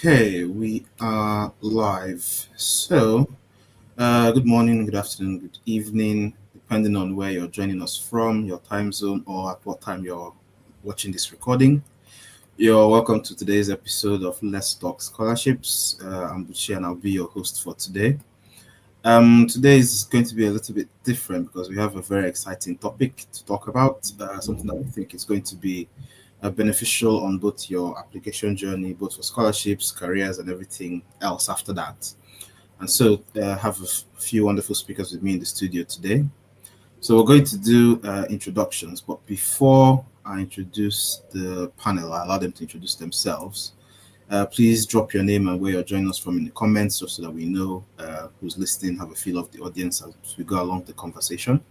Okay, we are live. Good morning, good afternoon, good evening, depending on where you're joining us from, your time zone, or at what time you're watching this recording. You're welcome to today's episode of Let's Talk Scholarships. I'm Buchi and I'll be your host for today. Today is going to be a little bit different because we have a very exciting topic to talk about, something that we think is going to be beneficial on both your application journey, both for scholarships, careers, and everything else after that. And so, I have a few wonderful speakers with me in the studio today. So, we're going to do introductions, but before I introduce the panel, I allow them to introduce themselves. Please drop your name and where you're joining us from in the comments just so that we know who's listening, have a feel of the audience as we go along the conversation.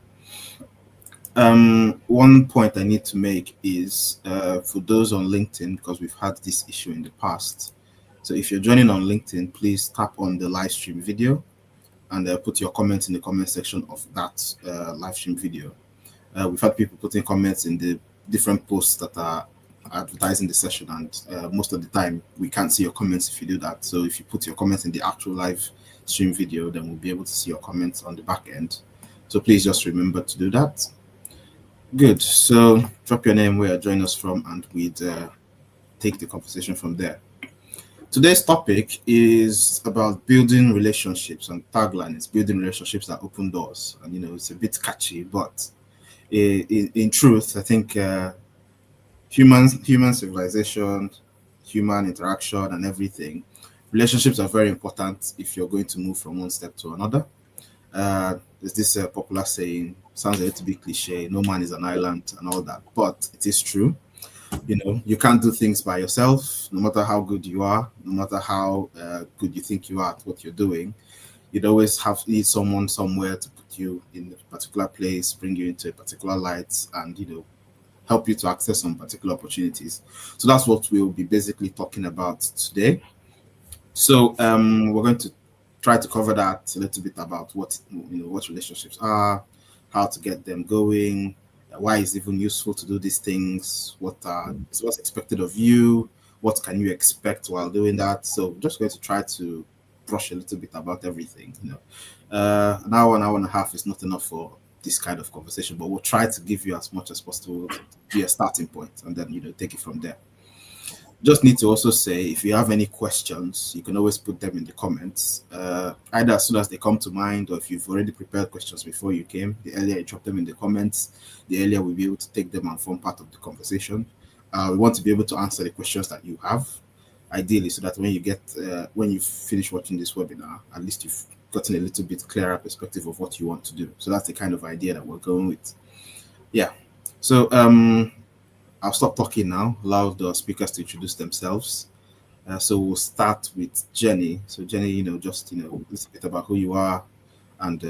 One point I need to make is for those on LinkedIn, because we've had this issue in the past. So if you're joining on LinkedIn, please tap on the live stream video and put your comments in the comment section of that live stream video. We've had people putting comments in the different posts that are advertising the session, and most of the time we can't see your comments if you do that. So if you put your comments in the actual live stream video, then we'll be able to see your comments on the back end. So please just remember to do that. Good. So drop your name, where you're joining us from, and we'd take the conversation from there. Today's topic is about building relationships, and tagline is building relationships that open doors. And it's a bit catchy, but in truth, I think human civilization, human interaction, and everything, relationships are very important if you're going to move from one step to another. There's this popular saying, sounds a little bit cliche, no man is an island and all that, but it is true. You can't do things by yourself, no matter how good you are, no matter how good you think you are at what you're doing. You'd always need someone somewhere to put you in a particular place, bring you into a particular light, and help you to access some particular opportunities. So that's what we'll be basically talking about today. So we're going to try to cover that a little bit about what relationships are, how to get them going, why it's even useful to do these things, what's expected of you, what can you expect while doing that. So we're just going to try to brush a little bit about everything. An hour and a half is not enough for this kind of conversation, but we'll try to give you as much as possible to be a starting point, and then take it from there. Just need to also say, if you have any questions, you can always put them in the comments, either as soon as they come to mind, or if you've already prepared questions before you came, the earlier you drop them in the comments, the earlier we'll be able to take them and form part of the conversation. We want to be able to answer the questions that you have, ideally, so that when you finish watching this webinar, at least you've gotten a little bit clearer perspective of what you want to do. So that's the kind of idea that we're going with. Yeah. So I'll stop talking now, allow the speakers to introduce themselves. So we'll start with Jenny. So Jenny, just a little bit about who you are, and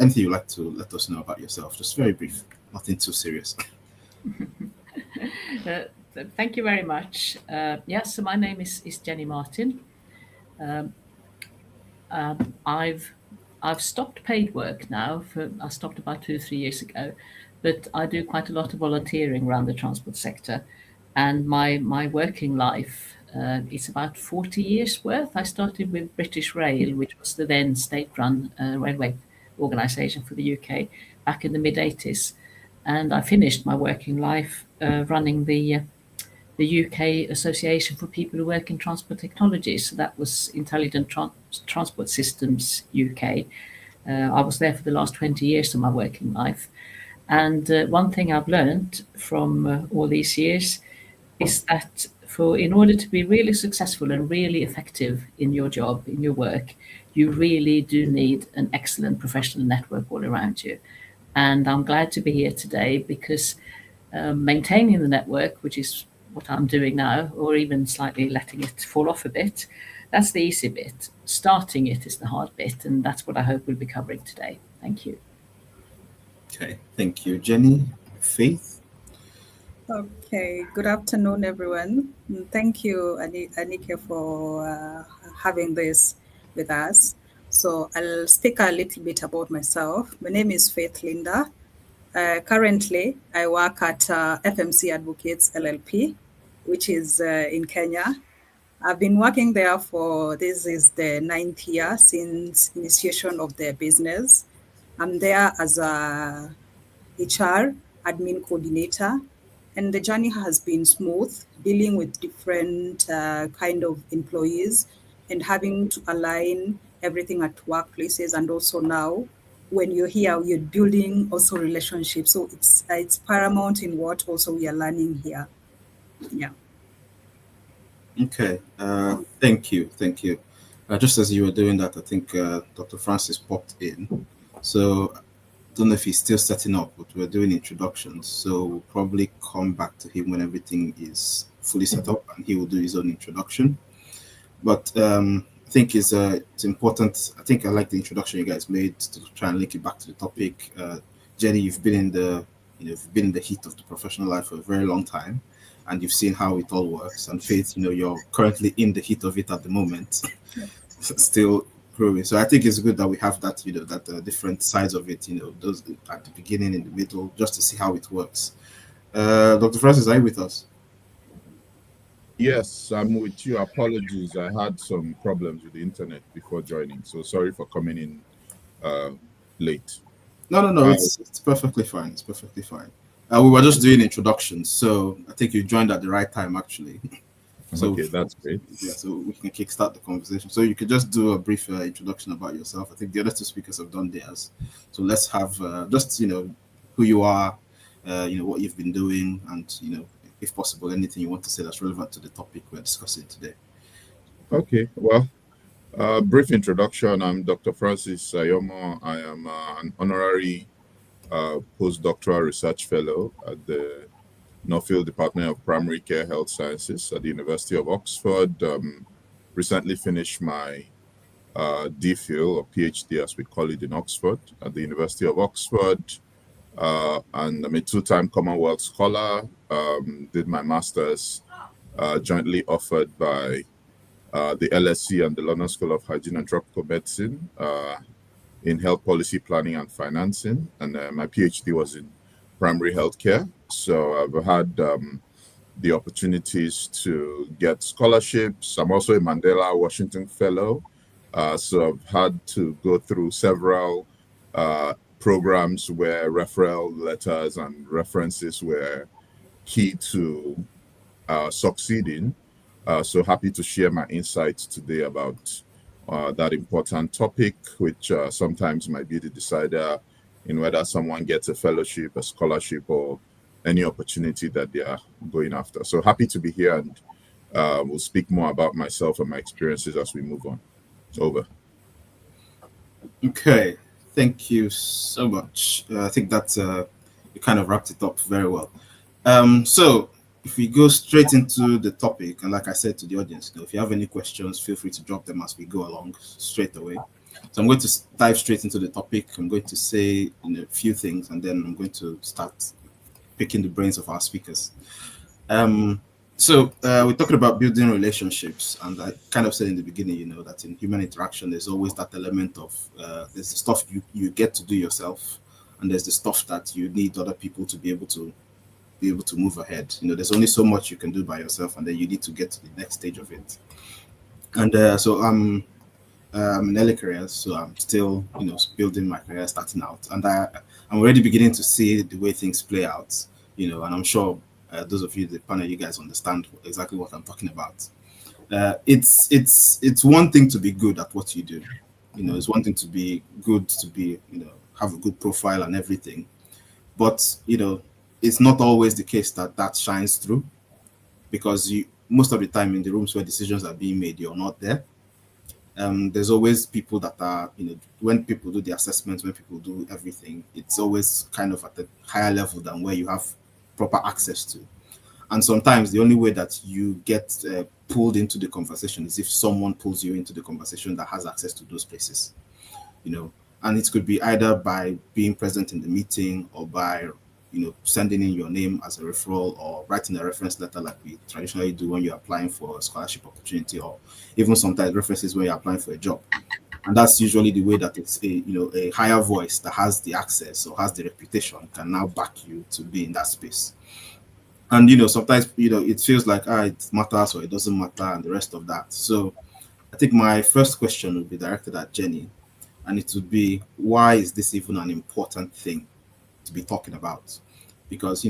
anything you'd like to let us know about yourself. Just very brief, nothing too serious. Thank you very much. So my name is Jenny Martin. I've stopped paid work now. I stopped about 2 or 3 years ago, but I do quite a lot of volunteering around the transport sector, and my working life is about 40 years worth. I started with British Rail, which was the then state-run railway organisation for the UK back in the mid-80s, and I finished my working life running the UK Association for People Who Work in Transport Technology. So that was Intelligent Transport Systems UK. I was there for the last 20 years of my working life. And one thing I've learned from all these years is that in order to be really successful and really effective in your job, in your work, you really do need an excellent professional network all around you. And I'm glad to be here today because maintaining the network, which is what I'm doing now, or even slightly letting it fall off a bit, that's the easy bit. Starting it is the hard bit, and that's what I hope we'll be covering today. Thank you. Okay, thank you, Jenny. Faith? Okay, good afternoon, everyone. Thank you, Anike, for having this with us. So I'll speak a little bit about myself. My name is Faith Linda. Currently, I work at FMC Advocates LLP, which is in Kenya. I've been working there for, this is the 9th year since initiation of their business. I'm there as a HR admin coordinator, and the journey has been smooth, dealing with different kind of employees and having to align everything at workplaces. And also now, when you're here, you're building also relationships. So it's paramount in what also we are learning here. Yeah. Okay. Thank you. Just as you were doing that, I think Dr. Francis popped in. So don't know if he's still setting up, but we're doing introductions. So we'll probably come back to him when everything is fully set up, and he will do his own introduction. But I think it's important. I think I like the introduction you guys made to try and link it back to the topic. Jenny, you've been in the you've been in the heat of the professional life for a very long time, and you've seen how it all works. And Faith, you're currently in the heat of it at the moment, still growing. So I think it's good that we have that, that different sides of it, those at the beginning, in the middle, just to see how it works. Dr. Francis, are you with us? Yes, I'm with you. Apologies. I had some problems with the internet before joining. So sorry for coming in late. No. It's perfectly fine. It's perfectly fine. We were just doing introductions, so I think you joined at the right time, actually. So, okay, that's great. Yeah, so we can kickstart the conversation. So you could just do a brief introduction about yourself. I think the other two speakers have done theirs. So let's have just who you are, what you've been doing, and if possible, anything you want to say that's relevant to the topic we're discussing today. Okay, well, brief introduction. I'm Dr. Francis Sayomo. I am an honorary postdoctoral research fellow at the Northfield Department of Primary Care Health Sciences at the University of Oxford. Recently finished my DPhil, or PhD as we call it in Oxford, at the University of Oxford. And I'm a two-time Commonwealth Scholar. Did my master's jointly offered by the LSE and the London School of Hygiene and Tropical Medicine in health policy planning and financing. And my PhD was in primary healthcare. So I've had the opportunities to get scholarships. I'm also a Mandela Washington Fellow. So I've had to go through several programs where referral letters and references were key to succeeding. So happy to share my insights today about that important topic, which sometimes might be the decider in whether someone gets a fellowship, a scholarship, or any opportunity that they are going after. So happy to be here, and we'll speak more about myself and my experiences as we move on. Over. Okay, thank you so much. I think that you kind of wrapped it up very well. So if we go straight into the topic, and like I said to the audience, if you have any questions, feel free to drop them as we go along straight away. So I'm going to dive straight into the topic. I'm going to say a few things, and then I'm going to start picking the brains of our speakers. So we're talking about building relationships, and I kind of said in the beginning, that in human interaction, there's always that element of there's the stuff you get to do yourself, and there's the stuff that you need other people to be able to move ahead. There's only so much you can do by yourself, and then you need to get to the next stage of it. And so I'm in early careers, so I'm still, building my career, starting out, and I'm already beginning to see the way things play out, and I'm sure those of you, the panel, you guys understand exactly what I'm talking about. It's one thing to be good at what you do, it's one thing to be good, to be, have a good profile and everything, but it's not always the case that shines through, because most of the time in the rooms where decisions are being made, you're not there. There's always people that are, when people do the assessments, when people do everything, it's always kind of at a higher level than where you have proper access to. And sometimes the only way that you get pulled into the conversation is if someone pulls you into the conversation that has access to those places, and it could be either by being present in the meeting, or by sending in your name as a referral, or writing a reference letter like we traditionally do when you're applying for a scholarship opportunity, or even sometimes references when you're applying for a job. And that's usually the way that it's a higher voice that has the access or has the reputation can now back you to be in that space. And sometimes it feels like it matters or it doesn't matter and the rest of that. So I think my first question would be directed at Jenny, and it would be, why is this even an important thing to be talking about? Because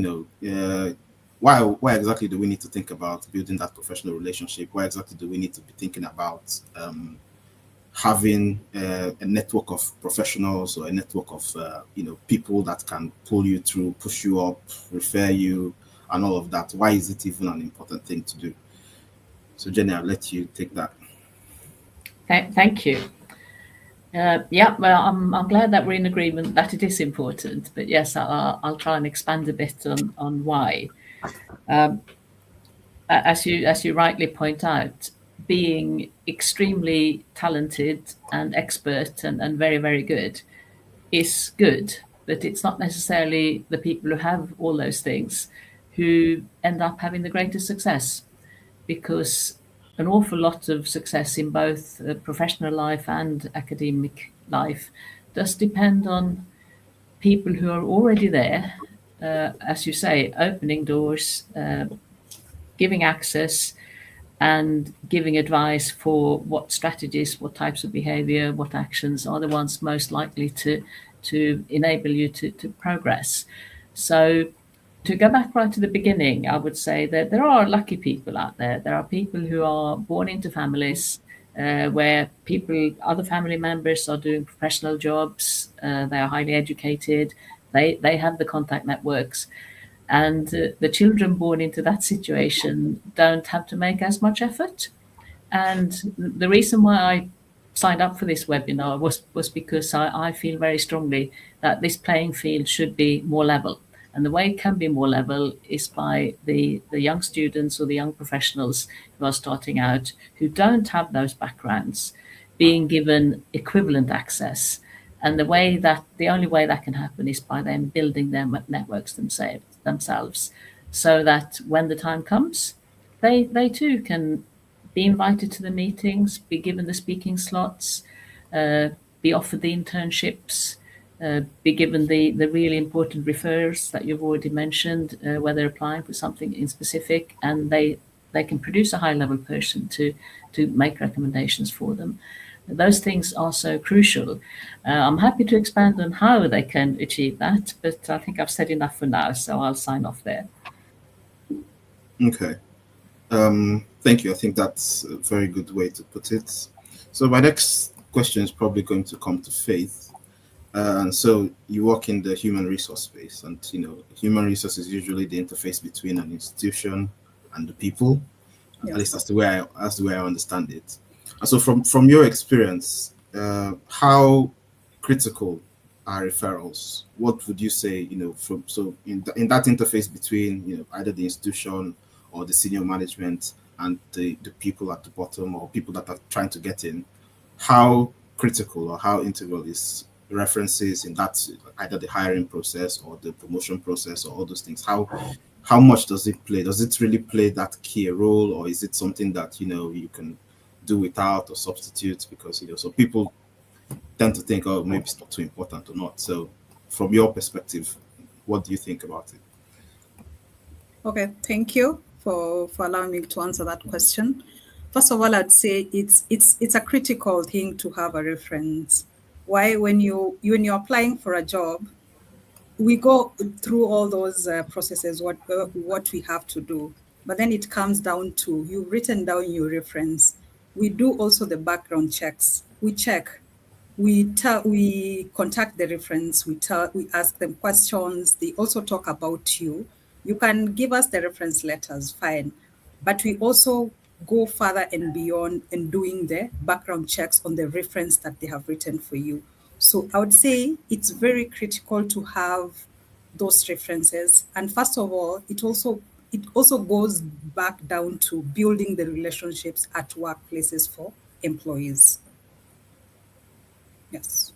why exactly do we need to think about building that professional relationship? Why exactly do we need to be thinking about having a network of professionals or a network of people that can pull you through, push you up, refer you, and all of that? Why is it even an important thing to do? So Jenny, I'll let you take that. Thank you. Yeah, well, I'm glad that we're in agreement that it is important. But yes, I'll try and expand a bit on why. As you rightly point out, being extremely talented and expert and very, very good is good, but it's not necessarily the people who have all those things who end up having the greatest success, because an awful lot of success in both professional life and academic life does depend on people who are already there, as you say, opening doors, giving access, and giving advice for what strategies, what types of behavior, what actions are the ones most likely to enable you to progress. So to go back right to the beginning, I would say that there are lucky people out there. There are people who are born into families where other family members are doing professional jobs. They are highly educated. They have the contact networks, and the children born into that situation don't have to make as much effort. And the reason why I signed up for this webinar was because I feel very strongly that this playing field should be more level. And the way it can be more level is by the young students or the young professionals who are starting out, who don't have those backgrounds, being given equivalent access. And the only way that can happen is by them building their networks themselves, so that when the time comes, they too can be invited to the meetings, be given the speaking slots, be offered the internships, be given the really important refers that you've already mentioned, where they're applying for something in specific, and they can produce a high level person to make recommendations for them. Those things are so crucial. I'm happy to expand on how they can achieve that, but I think I've said enough for now, so I'll sign off there. Okay. Thank you. I think that's a very good way to put it. So my next question is probably going to come to Faith. And so you work in the human resource space, and human resource is usually the interface between an institution and the people. Yes. At least that's the way I understand it. And so from your experience, how critical are referrals? What would you say, in that interface between either the institution or the senior management and the people at the bottom, or people that are trying to get in, how critical or how integral is references in that, either the hiring process or the promotion process or all those things? How much does it play? Does it really play that key role, or is it something that you can do without or substitute? Because so people tend to think, oh, maybe it's not too important or not. So from your perspective, what do you think about it? Okay, thank you for allowing me to answer that question. First of all, I'd say it's a critical thing to have a reference. Why? When you're applying for a job, we go through all those processes, what we have to do, but then it comes down to, you've written down your reference. We do also the background checks. We check. We contact the reference. We ask them questions. They also talk about you. You can give us the reference letters, fine, but we also go further and beyond in doing the background checks on the reference that they have written for you. So I would say it's very critical to have those references. And first of all, it also goes back down to building the relationships at workplaces for employees. Yes.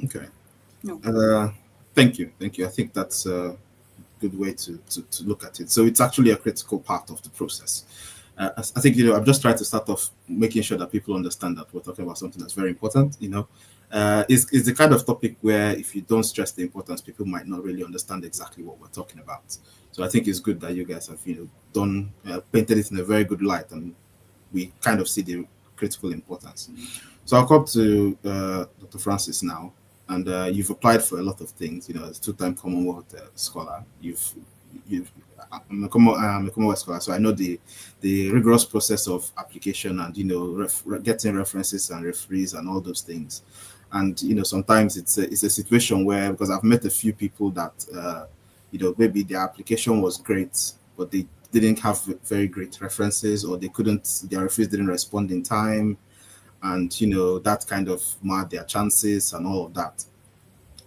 Okay. No. Thank you. I think that's a good way to look at it. So it's actually a critical part of the process. I think I'm just trying to start off making sure that people understand that we're talking about something that's very important. Is the kind of topic where if you don't stress the importance, people might not really understand exactly what we're talking about. So I think it's good that you guys have done painted it in a very good light, and we kind of see the critical importance. So I'll come to Dr. Francis now, and you've applied for a lot of things. As a two-time Commonwealth scholar, you've I'm I'm a Commonwealth scholar, so I know the rigorous process of application and getting references and referees and all those things. And sometimes it's a situation where, because I've met a few people that maybe their application was great, but they didn't have very great references, or their referees didn't respond in time, and that kind of marred their chances and all of that.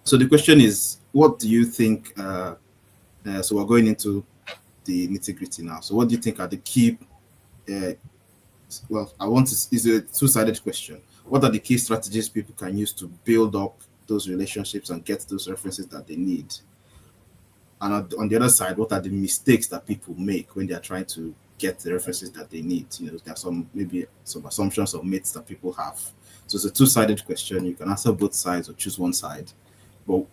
So the question is, what do you think? So we're going into the nitty gritty now. So what do you think are the key? Uh, is a two-sided question. What are the key strategies people can use to build up those relationships and get those references that they need? And on the other side, what are the mistakes that people make when they are trying to get the references that they need? There are maybe some assumptions or myths that people have. So it's a two-sided question. You can answer both sides or choose one side. But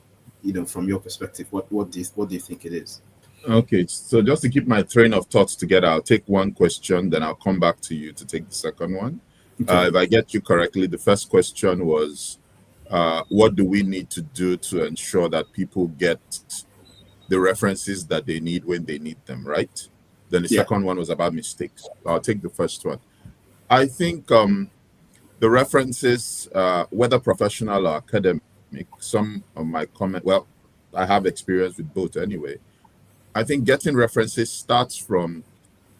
from your perspective, what do you think it is? Okay, so just to keep my train of thoughts together, I'll take one question, then I'll come back to you to take the second one. Okay. If I get you correctly, the first question was, what do we need to do to ensure that people get the references that they need when they need them, right? Then the second one was about mistakes. I'll take the first one. I think the references, whether professional or academic, some of my comment, well, I have experience with both anyway. I think getting references starts from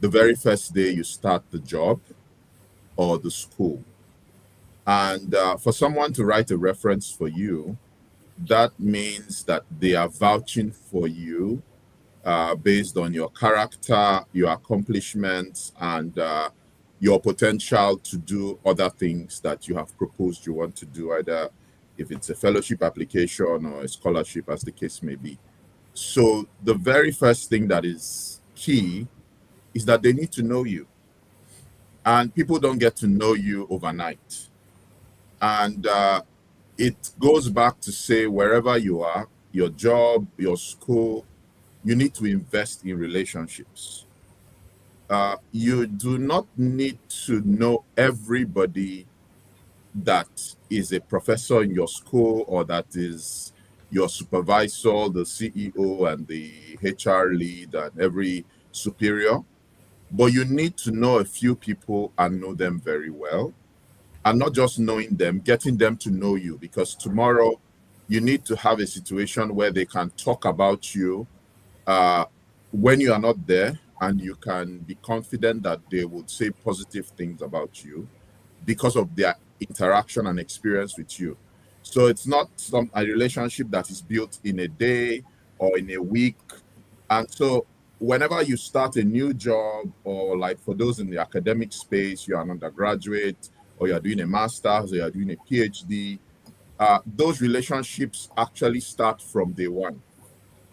the very first day you start the job or the school. And for someone to write a reference for you, that means that they are vouching for you based on your character, your accomplishments, and your potential to do other things that you have proposed you want to do, either if it's a fellowship application or a scholarship, as the case may be. So the very first thing that is key is that they need to know you. And people don't get to know you overnight. And it goes back to say, wherever you are, your job, your school, you need to invest in relationships. You do not need to know everybody that is a professor in your school or that is your supervisor, the CEO and the HR lead and every superior. But you need to know a few people and know them very well. And not just knowing them, getting them to know you, because tomorrow you need to have a situation where they can talk about you when you are not there, and you can be confident that they would say positive things about you because of their interaction and experience with you. So it's not a relationship that is built in a day or in a week. And so whenever you start a new job, or like for those in the academic space, you're an undergraduate or you're doing a master's or you're doing a PhD, those relationships actually start from day one.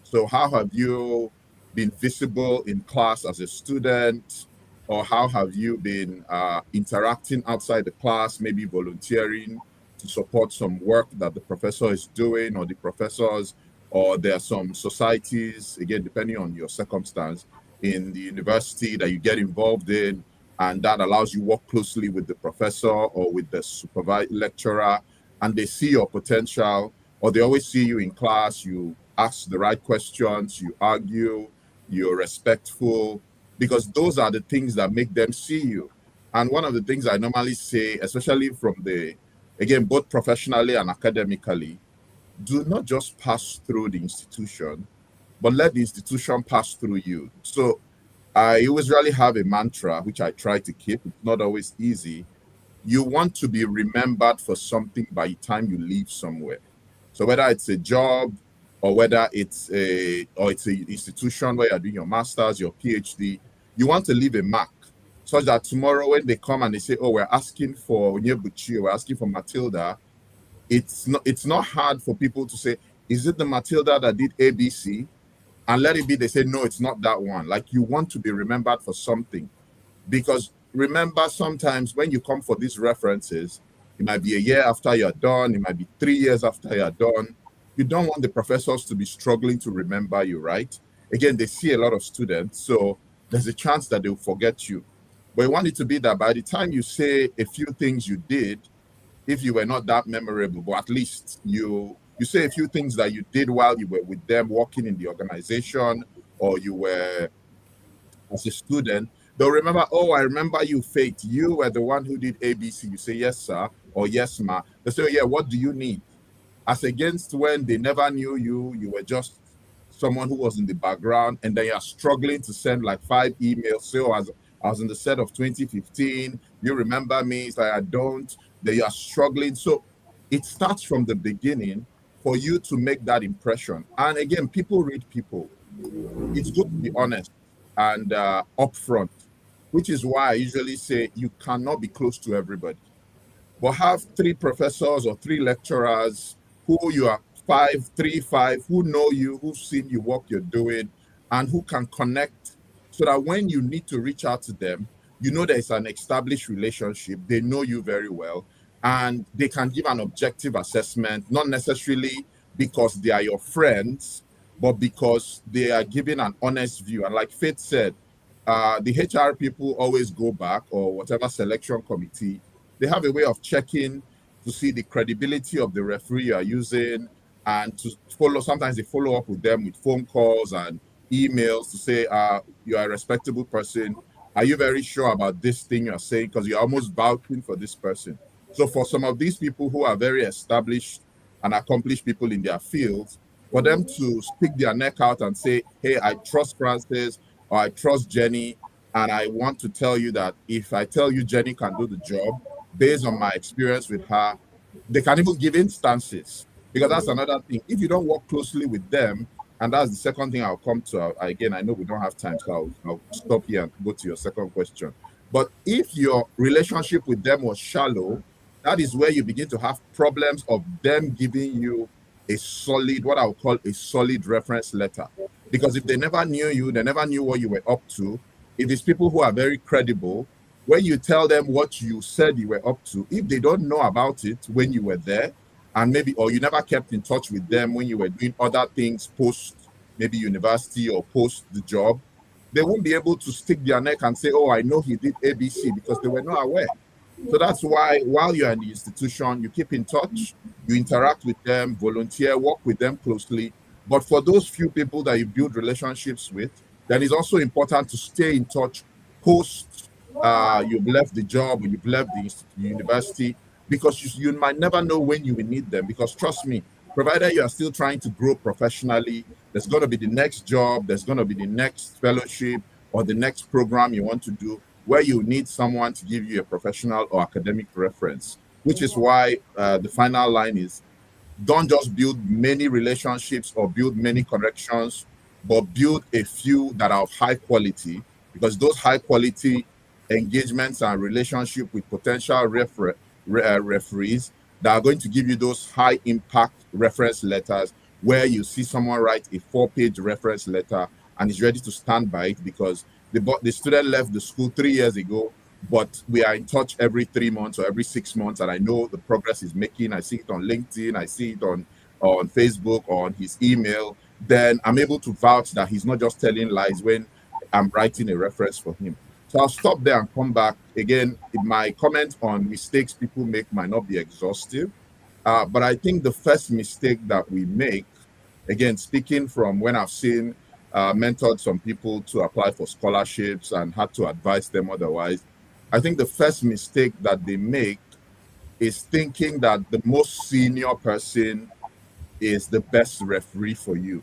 So how have you been visible in class as a student? Or how have you been interacting outside the class, maybe volunteering to support some work that the professor is doing, or the professors, or there are some societies, again, depending on your circumstance, in the university that you get involved in, and that allows you to work closely with the professor or with the supervised lecturer, and they see your potential, or they always see you in class, you ask the right questions, you argue, you're respectful, because those are the things that make them see you. And one of the things I normally say, especially from again, both professionally and academically, do not just pass through the institution, but let the institution pass through you. So I always really have a mantra, which I try to keep. It's not always easy. You want to be remembered for something by the time you leave somewhere. So whether it's a job, or whether it's an institution where you're doing your master's, your PhD, you want to leave a mark such that tomorrow when they come and they say, oh, we're asking for Onyebuchi, we're asking for Matilda, it's not hard for people to say, is it the Matilda that did ABC? And let it be, they say, no, it's not that one. Like, you want to be remembered for something. Because remember, sometimes when you come for these references, they will say, oh, we're asking for Matilda. And let it be, they say, no, it's not that one. Like, you want to be remembered for something. Because remember, sometimes when you come for these references, they will say, oh, we're asking for Matilda. And let it be, they say, no, it's not that one. Like, you want to be remembered for something. Because It might be a year after you're done. It might be 3 years after you're done. You don't want the professors to be struggling to remember you, right? Again, they see a lot of students, so there's a chance that they'll forget you. But you want it to be that by the time you say a few things you did, if you were not that memorable, but at least you say a few things that you did while you were with them working in the organization, or you were as a student, they'll remember, oh, I remember you, Faith. You were the one who did ABC. You say, yes, sir, or yes, ma. They say, oh, yeah, what do you need? As against when they never knew you, you were just someone who was in the background, and then you're struggling to send like 5 emails. So as I was in the set of 2015, you remember me? It's like I don't. Then you're struggling. So it starts from the beginning for you to make that impression. And again, people read people. It's good to be honest and upfront, which is why I usually say you cannot be close to everybody, but have 3 professors or 3 lecturers who you are 5, 3, 5, who know you, who've seen you work you're doing, and who can connect so that when you need to reach out to them, you know there's an established relationship, they know you very well, and they can give an objective assessment, not necessarily because they are your friends, but because they are giving an honest view. And like Faith said, the HR people always go back, or whatever selection committee, they have a way of checking to see the credibility of the referee you are using, and to follow. Sometimes they follow up with them with phone calls and emails to say, you are a respectable person. Are you very sure about this thing you're saying? Because you're almost vouching for this person. So for some of these people who are very established and accomplished people in their fields, for them to stick their neck out and say, hey, I trust Francis, or I trust Jenny, and I want to tell you that if I tell you Jenny can do the job, based on my experience with her, they can even give instances, because that's another thing. If you don't work closely with them, and that's the second thing I'll come to. Again, I know we don't have time, so I'll stop here and go to your second question. But if your relationship with them was shallow, that is where you begin to have problems of them giving you a solid, what I would call a solid reference letter. Because if they never knew you, they never knew what you were up to. If it's people who are very credible, when you tell them what you said you were up to, if they don't know about it when you were there, and maybe, or you never kept in touch with them when you were doing other things post maybe university or post the job, they won't be able to stick their neck and say, oh, I know he did ABC, because they were not aware. So that's why while you're in the institution, you keep in touch, you interact with them, volunteer, work with them closely. But for those few people that you build relationships with, then it's also important to stay in touch post you've left the job, or you've left the university, because you might never know when you will need them. Because trust me, provided you are still trying to grow professionally, there's going to be the next job, there's going to be the next fellowship, or the next program you want to do, where you need someone to give you a professional or academic reference, which is why the final line is, don't just build many relationships or build many connections, but build a few that are of high quality, because those high quality engagements and relationship with potential referees that are going to give you those high impact reference letters, where you see someone write a 4-page reference letter and is ready to stand by it, because the student left the school 3 years ago, but we are in touch every 3 months or every 6 months, and I know the progress he's making. I see it on LinkedIn, I see it on Facebook, or on his email. Then I'm able to vouch that he's not just telling lies when I'm writing a reference for him. So I'll stop there and come back. Again, my comment on mistakes people make might not be exhaustive, but I think the first mistake that we make, again, speaking from when I've seen mentored some people to apply for scholarships and had to advise them otherwise, I think the first mistake that they make is thinking that the most senior person is the best referee for you.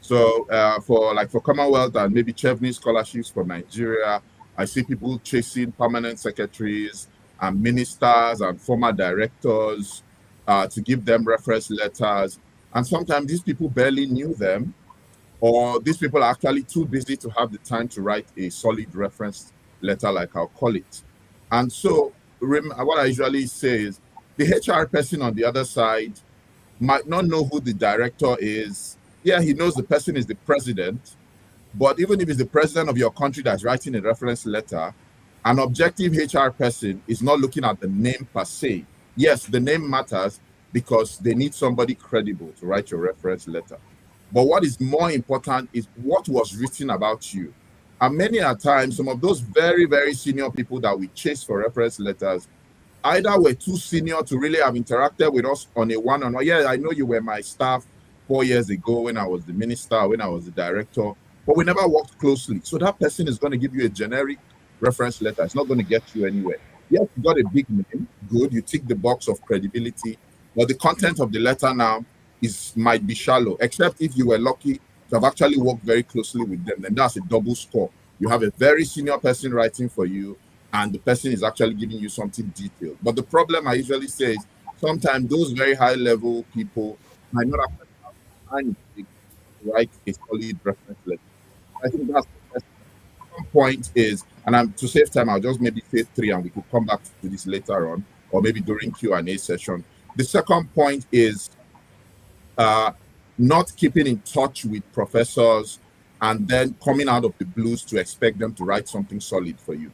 So for Commonwealth and maybe Chevening scholarships for Nigeria, I see people chasing permanent secretaries and ministers and former directors to give them reference letters. And sometimes these people barely knew them, or these people are actually too busy to have the time to write a solid reference letter, like I'll call it. And so what I usually say is, the HR person on the other side might not know who the director is. Yeah, he knows the person is the president, but even if it's the president of your country that's writing a reference letter, an objective HR person is not looking at the name per se. yes, the name matters because they need somebody credible to write your reference letter. But what is more important is what was written about you. And many a times, some of those very, very senior people that we chase for reference letters either were too senior to really have interacted with us on a one-on-one. Yeah, I know you were my staff 4 years ago when I was the minister, when I was the director, but we never worked closely. So that person is going to give you a generic reference letter. It's not going to get you anywhere. Yes, you got a big name, good. You tick the box of credibility, but the content of the letter now might be shallow, except if you were lucky to have actually worked very closely with them. Then that's a double score. You have a very senior person writing for you, and the person is actually giving you something detailed. But the problem I usually say is sometimes those very high level people might not actually have time to write a solid reference letter. I think that's the first point is, and I'm to save time, I'll just maybe say three, and we could come back to this later on, or maybe during Q&A session. The second point is uh, not keeping in touch with professors and then coming out of the blues to expect them to write something solid for you.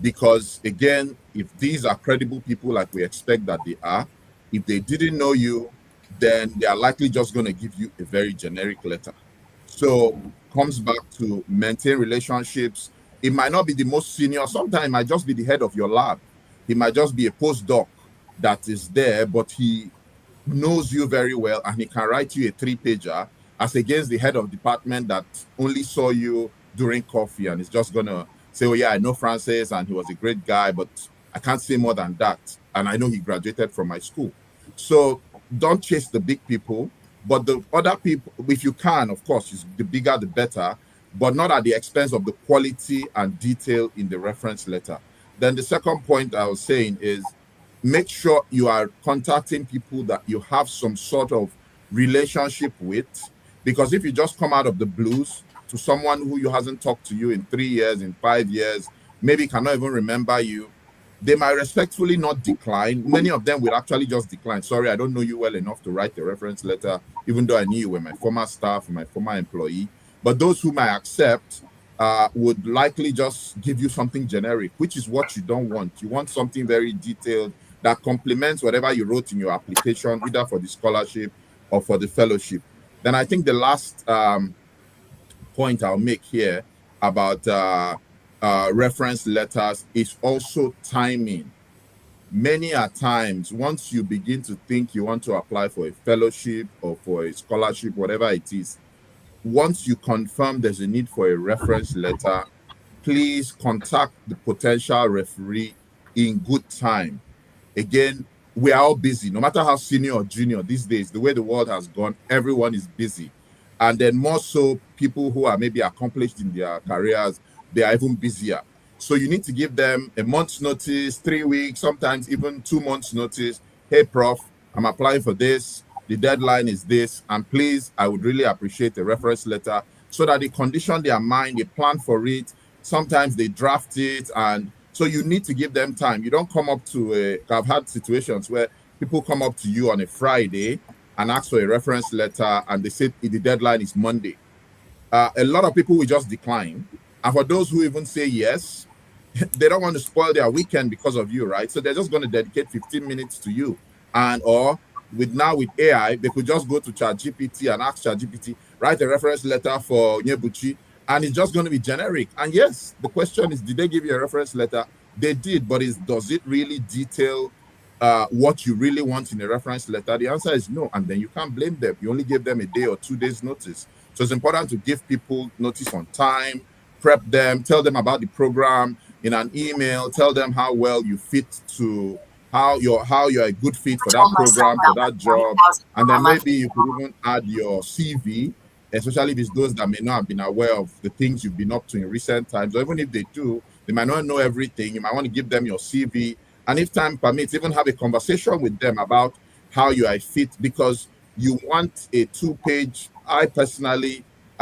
Because again, if these are credible people like we expect that they are, if they didn't know you, then they are likely just going to give you a very generic letter. So comes back to maintain relationships. It might not be the most senior. Sometimes it might just be the head of your lab. He might just be a postdoc that is there, but he knows you very well and he can write you a 3-pager as against the head of department that only saw you during coffee and is just gonna say, oh yeah, I know Francis and he was a great guy, but I can't say more than that. And I know he graduated from my school. So don't chase the big people, but the other people, if you can, of course, the bigger the better, but not at the expense of the quality and detail in the reference letter. Then the second point I was saying is make sure you are contacting people that you have some sort of relationship with, because if you just come out of the blues to someone who you hasn't talked to you in 3 years, in 5 years, maybe cannot even remember you, they might respectfully not decline. Many of them will actually just decline. Sorry, I don't know you well enough to write a reference letter, even though I knew you were my former staff, my former employee. But those who might accept would likely just give you something generic, which is what you don't want. You want something very detailed that complements whatever you wrote in your application, either for the scholarship or for the fellowship. Then I think the last point I'll make here about reference letters is also timing. Many a times, once you begin to think you want to apply for a fellowship or for a scholarship, whatever it is, once you confirm there's a need for a reference letter, please contact the potential referee in good time. Again, we are all busy, no matter how senior or junior these days, the way the world has gone, everyone is busy. And then more so, people who are maybe accomplished in their careers, they are even busier. So you need to give them a month's notice, 3 weeks, sometimes even 2 months notice. Hey, Prof, I'm applying for this. The deadline is this. And please, I would really appreciate a reference letter so that they condition their mind, they plan for it. Sometimes they draft it. And so you need to give them time. You don't come up to I've had situations where people come up to you on a Friday and ask for a reference letter and they say the deadline is Monday. A lot of people will just decline. And for those who even say yes, they don't want to spoil their weekend because of you, right? So they're just going to dedicate 15 minutes to you. And or with AI, they could just go to ChatGPT and ask ChatGPT, write a reference letter for Nyebuchi, and it's just going to be generic. And yes, the question is, did they give you a reference letter? They did, but does it really detail what you really want in a reference letter? The answer is no, and then you can't blame them. You only give them a day or 2 days notice. So it's important to give people notice on time, prep them, tell them about the program in an email, tell them how well you fit to how you're a good fit for that program, for that job, and then maybe you could even add your CV, especially if it's those that may not have been aware of the things you've been up to in recent times, or even if they do, they might not know everything. You might want to give them your CV, and if time permits, even have a conversation with them about how you are a fit, because you want a 2-page. I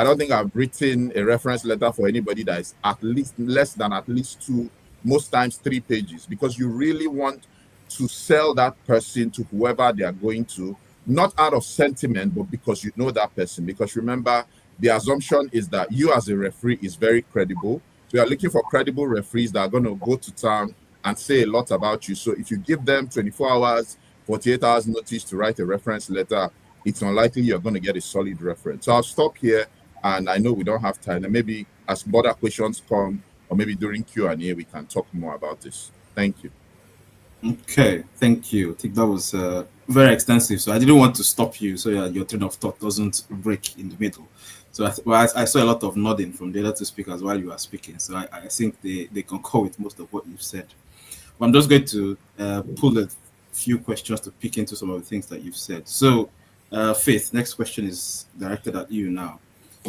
don't think I've written a reference letter for anybody that is at least less than at least 2, most times 3 pages, because you really want to sell that person to whoever they are going to, not out of sentiment, but because you know that person. Because remember, the assumption is that you as a referee is very credible. So you are looking for credible referees that are going to go to town and say a lot about you. So if you give them 24 hours, 48 hours notice to write a reference letter, it's unlikely you're going to get a solid reference. So I'll stop here, and I know we don't have time, and maybe as other questions come, or maybe during Q&A, we can talk more about this. Thank you. Okay, thank you. I think that was very extensive. So I didn't want to stop you so your train of thought doesn't break in the middle. So I saw a lot of nodding from the other two speakers while you were speaking. So I think they concur with most of what you've said. But I'm just going to pull a few questions to pick into some of the things that you've said. So, Faith, next question is directed at you now.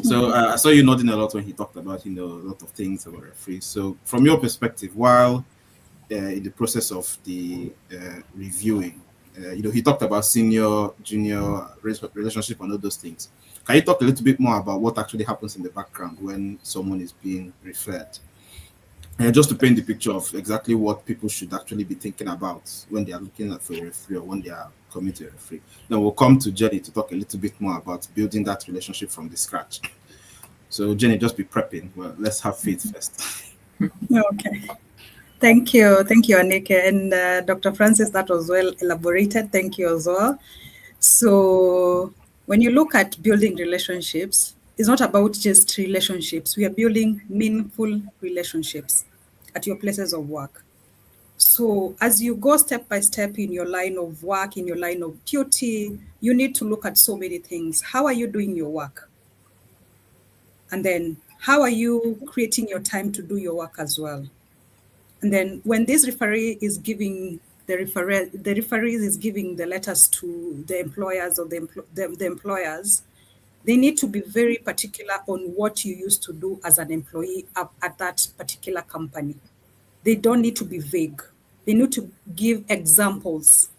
So I saw you nodding a lot when he talked about a lot of things about referees. So from your perspective, while in the process of the reviewing, he talked about senior, junior relationship and all those things. Can you talk a little bit more about what actually happens in the background when someone is being referred? Just to paint the picture of exactly what people should actually be thinking about when they are looking at for a referee or when they are coming to a referee. Then we'll come to Jenny to talk a little bit more about building that relationship from the scratch. So Jenny, just be prepping. Well, let's have Faith first. Okay. Thank you, Anike. And Dr. Francis, that was well elaborated. Thank you as well. So when you look at building relationships, it's not about just relationships. We are building meaningful relationships at your places of work. So as you go step by step in your line of work, in your line of duty, you need to look at so many things. How are you doing your work? And then how are you creating your time to do your work as well? And then when this referee is giving the referee is giving the letters to the employers or the employers, they need to be very particular on what you used to do as an employee at that particular company. They don't need to be vague. They need to give examples.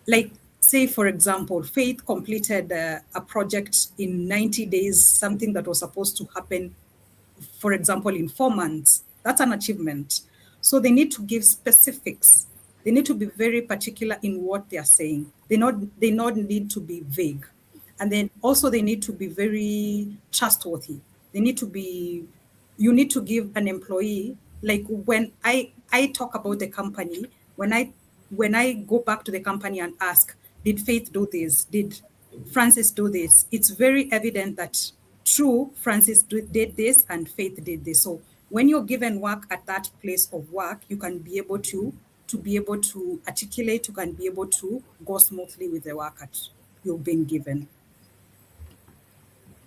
Like, say, for example, Faith completed a project in 90 days, something that was supposed to happen, for example, in 4 months. That's an achievement. So they need to give specifics. They need to be very particular in what they are saying. They not need to be vague. And then also they need to be very trustworthy. They need to be, you need to give an employee, like when I talk about the company, when I go back to the company and ask, did Faith do this? Did Francis do this? It's very evident that true, Francis did this and Faith did this. So when you're given work at that place of work, you can be able to articulate, you can be able to go smoothly with the work that you've been given.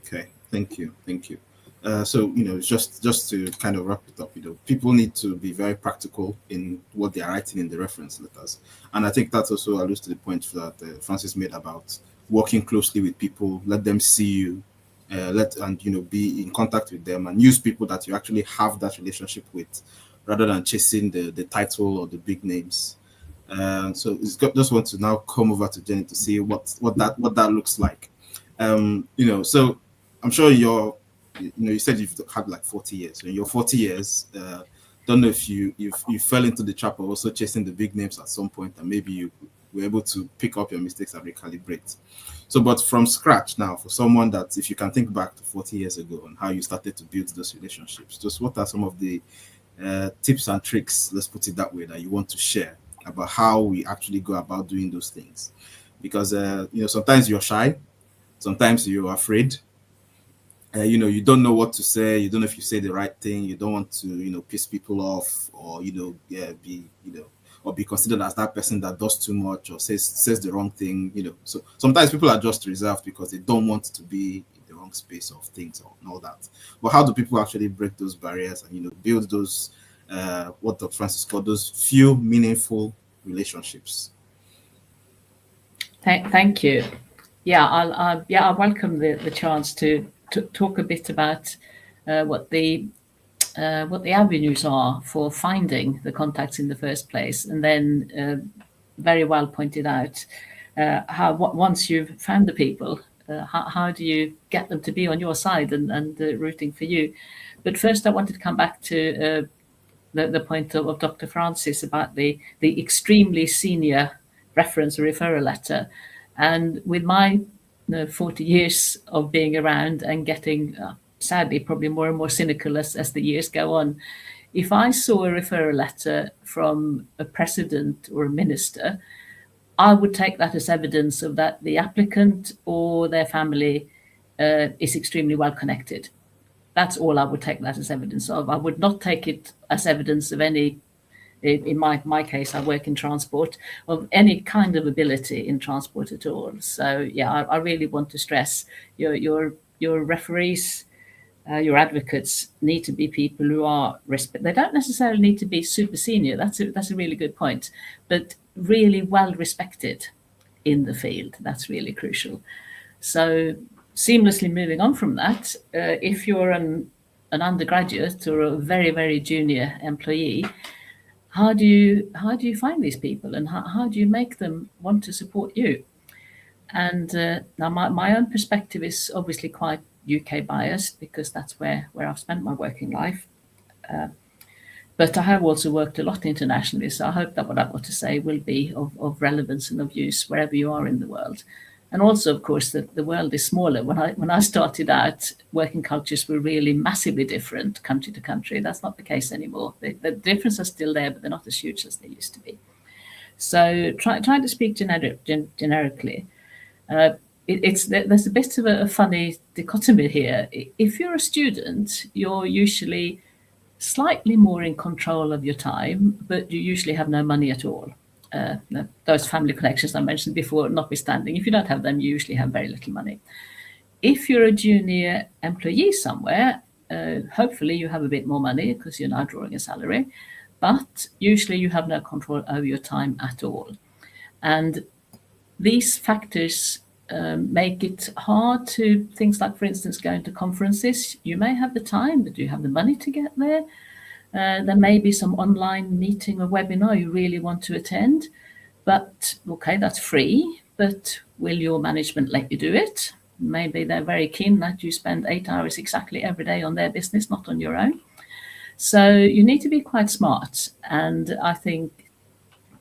Okay, thank you. So just to kind of wrap it up, people need to be very practical in what they are writing in the reference letters, and I think that also alludes to the point that Francis made about working closely with people, let them see you, be in contact with them, and use people that you actually have that relationship with, rather than chasing the title or the big names. So just want to now come over to Jenny to see what that looks like. So I'm sure you said you've had like 40 years. So in your 40 years, don't know if you fell into the trap of also chasing the big names at some point, and maybe you were able to pick up your mistakes and recalibrate. So, but from scratch now, for someone that, if you can think back to 40 years ago and how you started to build those relationships, just what are some of the tips and tricks, let's put it that way, that you want to share about how we actually go about doing those things? Because, sometimes you're shy, sometimes you're afraid. You don't know what to say. You don't know if you say the right thing. You don't want to, piss people off, or be considered as that person that does too much or says the wrong thing. So sometimes people are just reserved because they don't want to be in the wrong space of things and all that. But how do people actually break those barriers and build those what Dr. Francis called those few meaningful relationships? Thank you. Yeah, I welcome the chance to talk a bit about what the avenues are for finding the contacts in the first place, and then very well pointed out how once you've found the people, how do you get them to be on your side and rooting for you. But first, I wanted to come back to the point of Dr. Francis about the extremely senior reference or referral letter, and with my 40 years of being around and getting sadly probably more and more cynical as the years go on, if I saw a referral letter from a president or a minister, I would take that as evidence of that the applicant or their family is extremely well connected. That's all I would take that as evidence of. I would not take it as evidence of any, in my case, I work in transport, of any kind of ability in transport at all. So yeah, I really want to stress your referees, your advocates need to be people who are they don't necessarily need to be super senior. That's a really good point, but really well respected in the field. That's really crucial. So seamlessly moving on from that, if you're an undergraduate or a very, very junior employee, how do you find these people, and how do you make them want to support you? And now my own perspective is obviously quite UK biased, because that's where I've spent my working life. But I have also worked a lot internationally, so I hope that what I've got to say will be of relevance and of use wherever you are in the world. And also, of course, the world is smaller. When I started out, working cultures were really massively different country to country. That's not the case anymore. The differences are still there, but they're not as huge as they used to be. So trying to speak generically, there's a bit of a funny dichotomy here. If you're a student, you're usually slightly more in control of your time, but you usually have no money at all. Those family connections I mentioned before notwithstanding, if you don't have them, you usually have very little money. If you're a junior employee somewhere, hopefully you have a bit more money because you're now drawing a salary, but usually you have no control over your time at all. And these factors make it hard to things like, for instance, going to conferences. You may have the time, but do you have the money to get there? There may be some online meeting or webinar you really want to attend, but okay, that's free, but will your management let you do it? Maybe they're very keen that you spend 8 hours exactly every day on their business, not on your own. So you need to be quite smart. And I think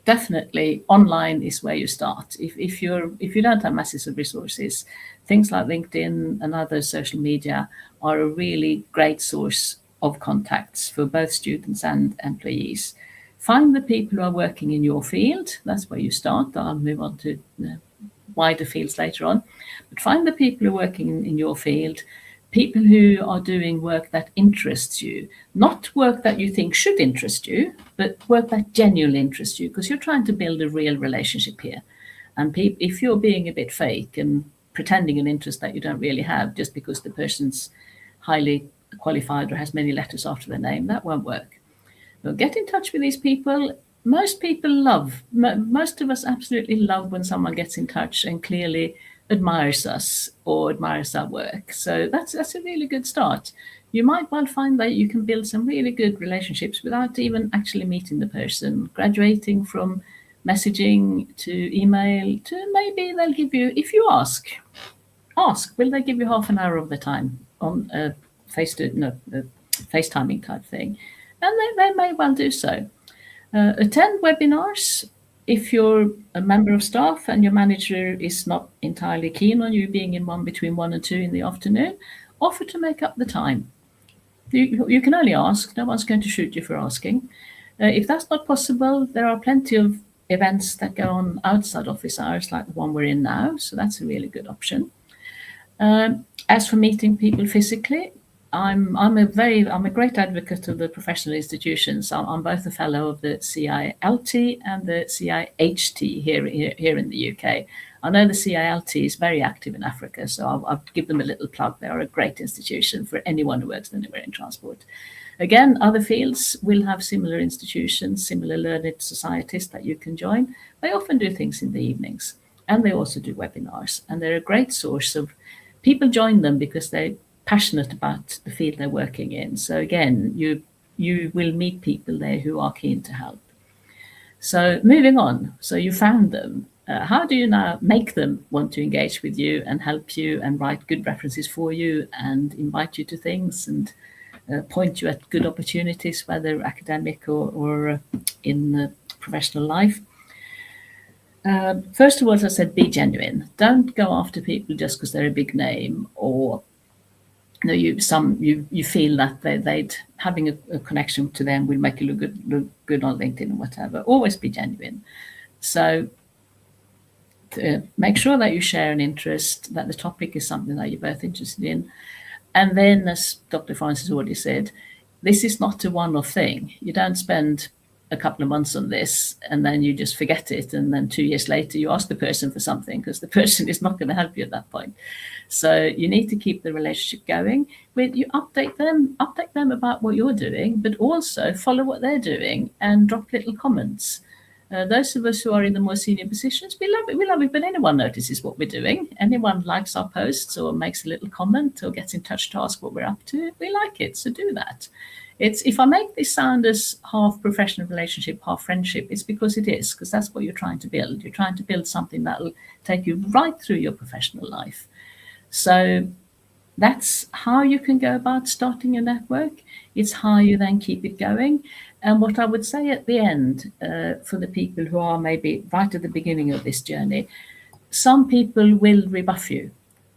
definitely online is where you start. If you don't have masses of resources, things like LinkedIn and other social media are a really great source of contacts for both students and employees. Find the people who are working in your field. That's where you start. I'll move on to wider fields later on. But find the people who are working in your field, people who are doing work that interests you, not work that you think should interest you, but work that genuinely interests you, because you're trying to build a real relationship here. And if you're being a bit fake and pretending an interest that you don't really have just because the person's highly qualified or has many letters after their name, that won't work. So get in touch with these people. Most of us absolutely love when someone gets in touch and clearly admires us or admires our work. So that's a really good start. You might well find that you can build some really good relationships without even actually meeting the person, graduating from messaging to email to maybe they'll give you, if you ask, will they give you half an hour of their time on a FaceTiming type thing? And they may well do so. Attend webinars. If you're a member of staff and your manager is not entirely keen on you being in one between 1 and 2 in the afternoon, offer to make up the time. You can only ask. No one's going to shoot you for asking. If that's not possible, there are plenty of events that go on outside office hours, like the one we're in now. So that's a really good option. As for meeting people physically, I'm a great advocate of the professional institutions. I'm both a fellow of the CILT and the CIHT here in the UK. I know the CILT is very active in Africa, so I'll give them a little plug. They are a great institution for anyone who works anywhere in transport. Again, other fields will have similar institutions, similar learned societies that you can join. They often do things in the evenings, and they also do webinars. And they're a great source of people join them because they're passionate about the field they're working in. So again, you will meet people there who are keen to help. So moving on, so you found them. How do you now make them want to engage with you and help you and write good references for you and invite you to things and point you at good opportunities, whether academic or in professional life? First of all, as I said, be genuine. Don't go after people just because they're a big name or you feel that they'd having a connection to them will make you look good on LinkedIn or whatever. Always be genuine. So make sure that you share an interest, that the topic is something that you're both interested in. And then, as Dr. Francis already said, this is not a one-off thing. You don't spend a couple of months on this and then you just forget it. And then 2 years later, you ask the person for something because the person is not going to help you at that point. So you need to keep the relationship going. You update them about what you're doing, but also follow what they're doing and drop little comments. Those of us who are in the more senior positions, we love it. We love it when anyone notices what we're doing. Anyone likes our posts or makes a little comment or gets in touch to ask what we're up to. We like it, so do that. If I make this sound as half professional relationship, half friendship, it's because it is, because that's what you're trying to build. You're trying to build something that will take you right through your professional life. So that's how you can go about starting a network. It's how you then keep it going. And what I would say at the end, for the people who are maybe right at the beginning of this journey, some people will rebuff you.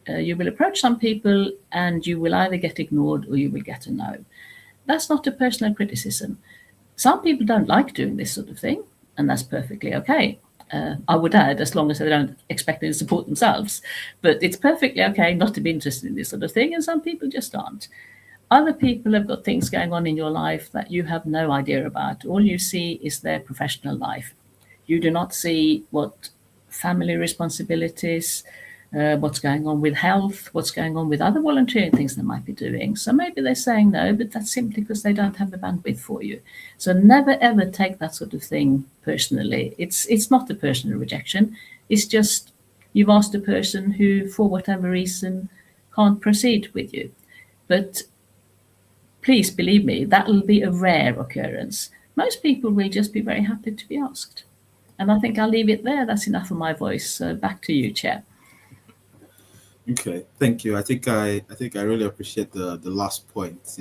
You will approach some people and you will either get ignored or you will get a no. That's not a personal criticism. Some people don't like doing this sort of thing, and that's perfectly okay. I would add, as long as they don't expect to support themselves. But it's perfectly okay not to be interested in this sort of thing, and some people just aren't. Other people have got things going on in your life that you have no idea about. All you see is their professional life. You do not see what family responsibilities, what's going on with health, what's going on with other volunteering things they might be doing. So maybe they're saying no, but that's simply because they don't have the bandwidth for you. So never ever take that sort of thing personally. It's not a personal rejection. It's just you've asked a person who, for whatever reason, can't proceed with you. But please believe me, that will be a rare occurrence. Most people will just be very happy to be asked. And I think I'll leave it there. That's enough of my voice. So back to you, Chair. Okay, thank you. I think I really appreciate the last point.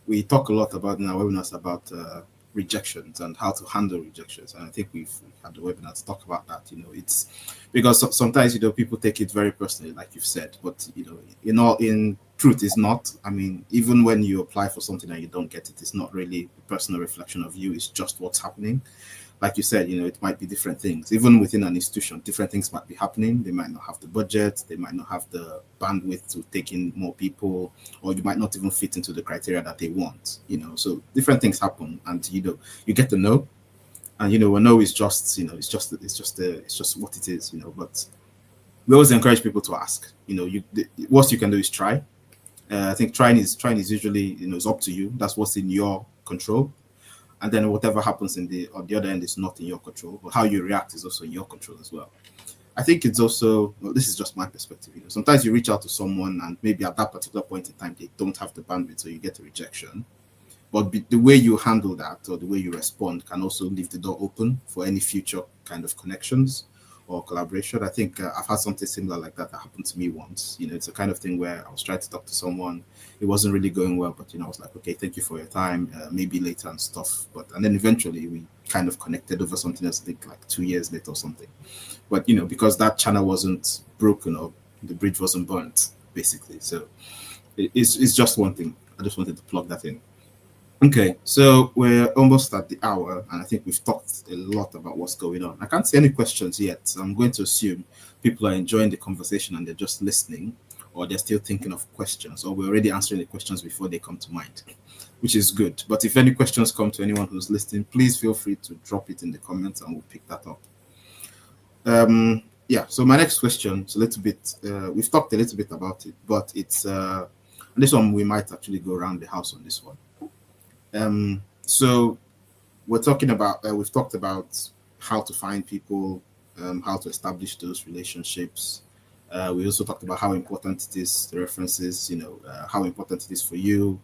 We talk a lot about in our webinars about rejections and how to handle rejections, and I think we've had the webinar to talk about that. It's because sometimes people take it very personally, like you've said, but in truth, it's not. I mean, even when you apply for something and you don't get it, it's not really a personal reflection of you. It's just what's happening. Like you said, it might be different things. Even within an institution, different things might be happening. They might not have the budget. They might not have the bandwidth to take in more people, or you might not even fit into the criteria that they want. So different things happen, and you get to know, and a no is just it's just what it is. But we always encourage people to ask. The worst you can do is try. I think trying is usually it's up to you. That's what's in your control. And then whatever happens on the other end is not in your control, but how you react is also in your control as well. I think it's also, this is just my perspective. Sometimes you reach out to someone and maybe at that particular point in time, they don't have the bandwidth, so you get a rejection. But the way you handle that or the way you respond can also leave the door open for any future kind of connections or collaboration. I think I've had something similar like that happened to me once. It's a kind of thing where I was trying to talk to someone. It wasn't really going well, but I was like, okay, thank you for your time. Maybe later and stuff. And then eventually we kind of connected over something else, I think like 2 years later or something. But because that channel wasn't broken or the bridge wasn't burnt, basically. So it's just one thing. I just wanted to plug that in. Okay, so we're almost at the hour, and I think we've talked a lot about what's going on. I can't see any questions yet, so I'm going to assume people are enjoying the conversation and they're just listening, or they're still thinking of questions, or we're already answering the questions before they come to mind, which is good. But if any questions come to anyone who's listening, please feel free to drop it in the comments and we'll pick that up. Yeah, so my next question is a little bit, we've talked a little bit about it, but it's, this one we might actually go around the house on this one. So we're talking about, we've talked about how to find people, how to establish those relationships. We also talked about how important it is, the references, how important it is for you.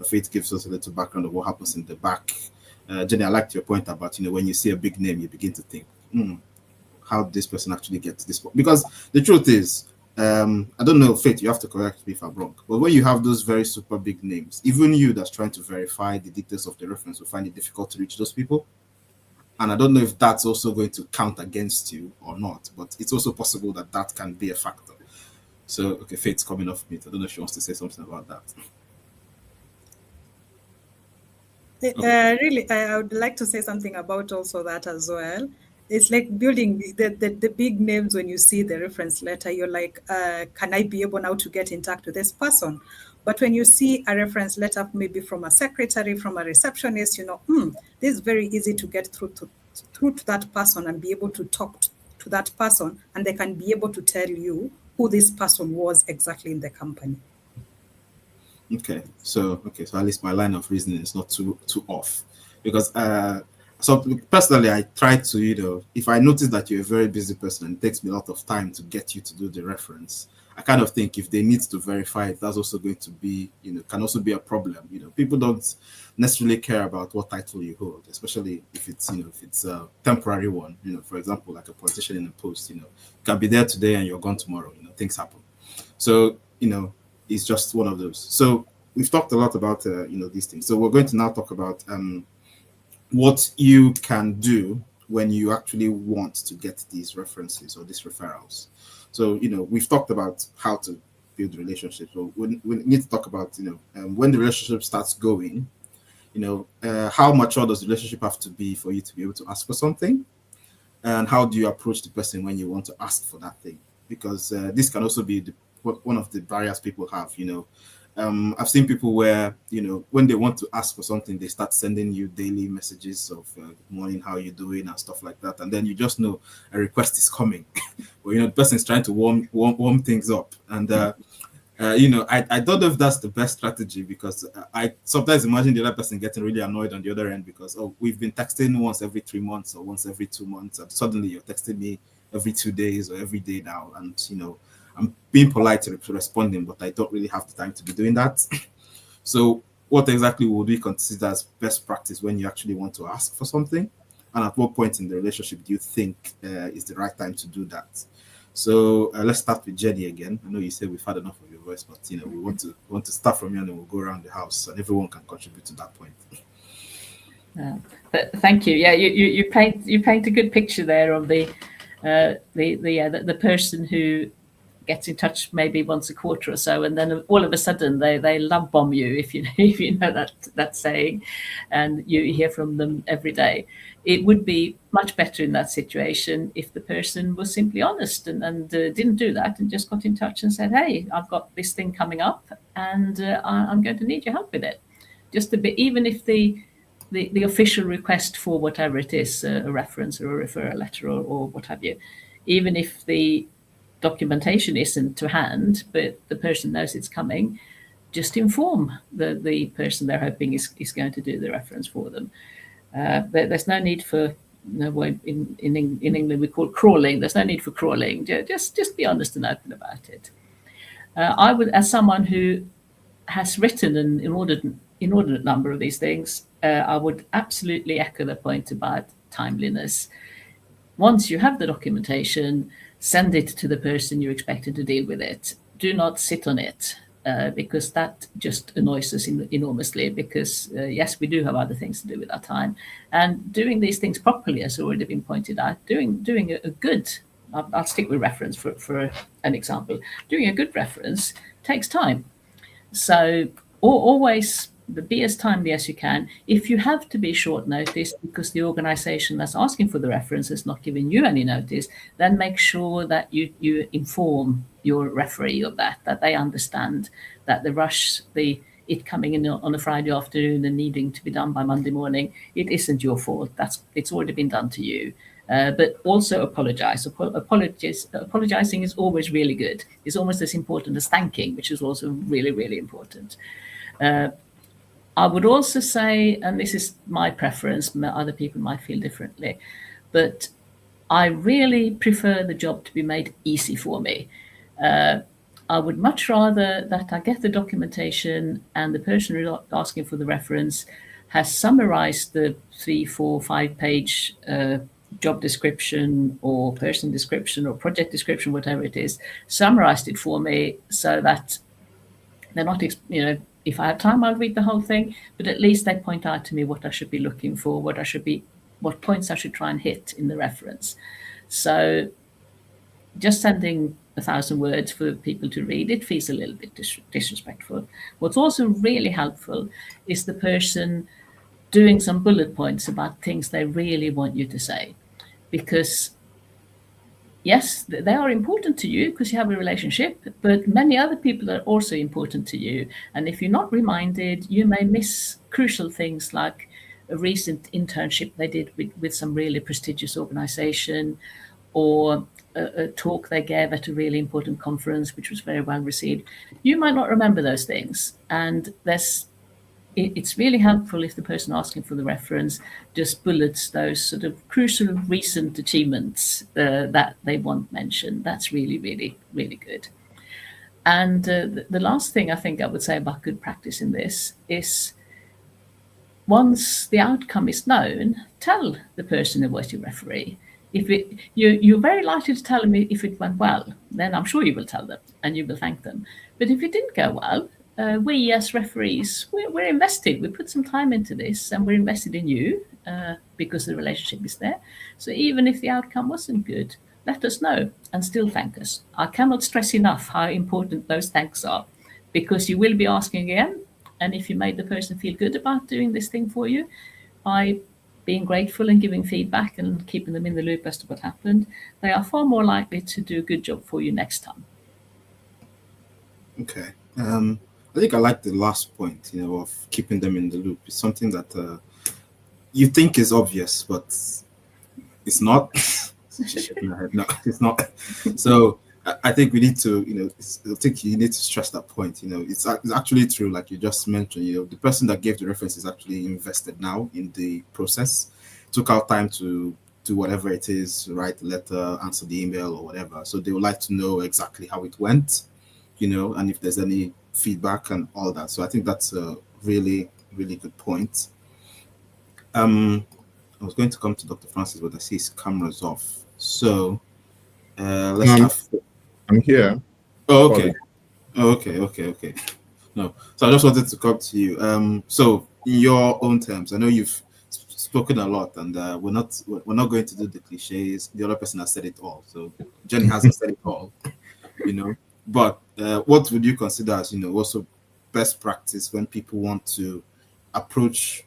Faith gives us a little background of what happens in the back. Jenny, I liked your point about, when you see a big name, you begin to think, how did this person actually get to this point? Because the truth is, I don't know, Faith, you have to correct me if I'm wrong, but when you have those very super big names, even you that's trying to verify the details of the reference will find it difficult to reach those people. And I don't know if that's also going to count against you or not, but it's also possible that that can be a factor. So, okay, Faith's coming off mute. I don't know if she wants to say something about that. Really, I would like to say something about also that as well. It's like building the big names. When you see the reference letter, you're like, can I be able now to get in touch with this person? But when you see a reference letter, maybe from a secretary, from a receptionist, this is very easy to get through to that person and be able to talk to that person, and they can be able to tell you who this person was exactly in the company. Okay, so at least my line of reasoning is not too off, because so personally I try to, if I notice that you're a very busy person and it takes me a lot of time to get you to do the reference, I kind of think if they need to verify it, that's also going to be, can also be a problem. People don't necessarily care about what title you hold, especially if it's a temporary one. For example, like a politician in a post, you can be there today and you're gone tomorrow. Things happen. So it's just one of those. So we've talked a lot about these things. So we're going to now talk about what you can do when you actually want to get these references or these referrals. So we've talked about how to build relationships. So we need to talk about when the relationship starts going. How mature does the relationship have to be for you to be able to ask for something, and how do you approach the person when you want to ask for that thing? Because this can also be one of the barriers people have. I've seen people where when they want to ask for something, they start sending you daily messages of good morning, how you doing, and stuff like that, and then you just know a request is coming, or the person is trying to warm things up, and I don't know if that's the best strategy, because I sometimes imagine the other person getting really annoyed on the other end because, oh, we've been texting once every 3 months or once every 2 months, and suddenly you're texting me every 2 days or every day now, and I'm being polite to responding, but I don't really have the time to be doing that. So what exactly would we consider as best practice when you actually want to ask for something, and at what point in the relationship do you think is the right time to do that? So let's start with Jenny again. I know you said we've had enough of your voice, but we want to start from you, and then we'll go around the house, and everyone can contribute to that point. But thank you. Yeah, you paint a good picture there of the person who gets in touch maybe once a quarter or so, and then all of a sudden they love bomb you, if you know that saying, and you hear from them every day. It would be much better in that situation if the person was simply honest and didn't do that, and just got in touch and said, hey, I've got this thing coming up, and I'm going to need your help with it. Just a bit, even if the official request for whatever it is, a reference or a referral letter or what have you, even if the documentation isn't to hand, but the person knows it's coming, just inform the person they're hoping is going to do the reference for them. There's no need for, in England we call crawling. There's no need for crawling. Just be honest and open about it. I would, as someone who has written an inordinate number of these things, I would absolutely echo the point about timeliness. Once you have the documentation, send it to the person you're expected to deal with it. Do not sit on it, because that just annoys us enormously, because yes, we do have other things to do with our time. And doing these things properly, as already been pointed out, doing a good, I'll stick with reference for an example. Doing a good reference takes time. So always be as timely as you can. If you have to be short notice because the organization that's asking for the reference has not given you any notice, then make sure that you inform your referee of that they understand that the rush, it coming in on a Friday afternoon and needing to be done by Monday morning, it isn't your fault. It's already been done to you. But also apologize. Apologizing is always really good. It's almost as important as thanking, which is also really, really important. I would also say, and this is my preference, other people might feel differently, but I really prefer the job to be made easy for me. I would much rather that I get the documentation and the person who's asking for the reference has summarized the 3, 4, 5 page job description or person description or project description, whatever it is, summarized it for me so that they're not, if I have time, I'll read the whole thing, but at least they point out to me what I should be looking for, what points I should try and hit in the reference. So just sending 1,000 words for people to read, it feels a little bit disrespectful. What's also really helpful is the person doing some bullet points about things they really want you to say. Because yes, they are important to you because you have a relationship, but many other people are also important to you. And if you're not reminded, you may miss crucial things like a recent internship they did with some really prestigious organization, or a talk they gave at a really important conference, which was very well received. You might not remember those things. And it's really helpful if the person asking for the reference just bullets those sort of crucial recent achievements that they want mentioned. That's really, really, really good. And the last thing I think I would say about good practice in this is once the outcome is known, tell the person who was your referee. If you're very likely to tell them if it went well, then I'm sure you will tell them and you will thank them. But if it didn't go well, we as referees, we're invested. We put some time into this, and we're invested in you because the relationship is there. So even if the outcome wasn't good, let us know and still thank us. I cannot stress enough how important those thanks are, because you will be asking again. And if you made the person feel good about doing this thing for you by being grateful and giving feedback and keeping them in the loop as to what happened, they are far more likely to do a good job for you next time. Okay. I think I like the last point, of keeping them in the loop. It's something that you think is obvious, but it's not. No, it's not. So I think we need to, I think you need to stress that point. It's actually true, like you just mentioned. The person that gave the reference is actually invested now in the process, took out time to do whatever it is, write a letter, answer the email, or whatever. So they would like to know exactly how it went, and if there's any feedback and all that. So I think that's a really, really good point. I was going to come to Dr. Francis, but I see his camera's off. So I'm here. Oh, okay. Okay. No, so I just wanted to come to you. So in your own terms, I know you've spoken a lot, and we're not going to do the cliches. The other person has said it all, so Jenny hasn't said it all, But what would you consider as also best practice when people want to approach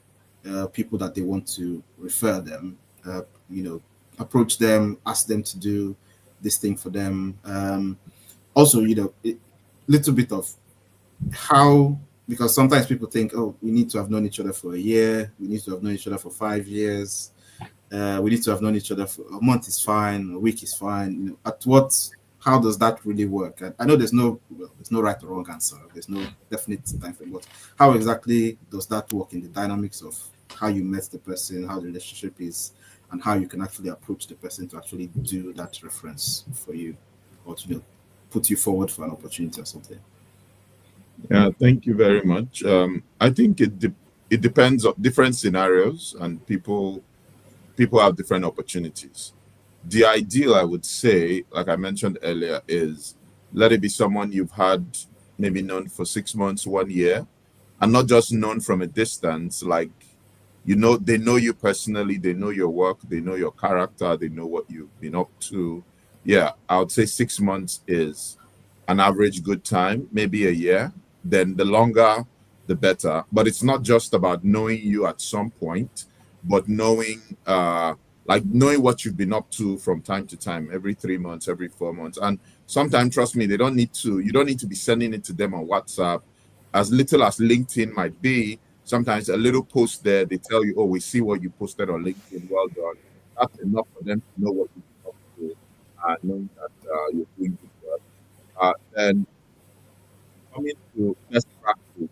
people that they want to refer them? Approach them, ask them to do this thing for them. Also, little bit of how, because sometimes people think, oh, we need to have known each other for a year, we need to have known each other for 5 years, we need to have known each other for a month is fine, a week is fine. How does that really work? I know there's no right or wrong answer. There's no definite time frame, but how exactly does that work in the dynamics of how you met the person, how the relationship is, and how you can actually approach the person to actually do that reference for you, or to put you forward for an opportunity or something? Yeah, thank you very much. I think it depends on different scenarios, and people have different opportunities. The ideal, I would say, like I mentioned earlier, is let it be someone you've had maybe known for 6 months, 1 year, and not just known from a distance. Like, they know you personally, they know your work, they know your character, they know what you've been up to. Yeah, I would say 6 months is an average good time, maybe a year. Then the longer, the better. But it's not just about knowing you at some point, but knowing what you've been up to from time to time, every 3 months, every 4 months. And sometimes, trust me, you don't need to be sending it to them on WhatsApp. As little as LinkedIn might be, sometimes a little post there, they tell you, oh, we see what you posted on LinkedIn, well done. That's enough for them to know what you've been up to, knowing that you're doing good work. Then coming to best practice,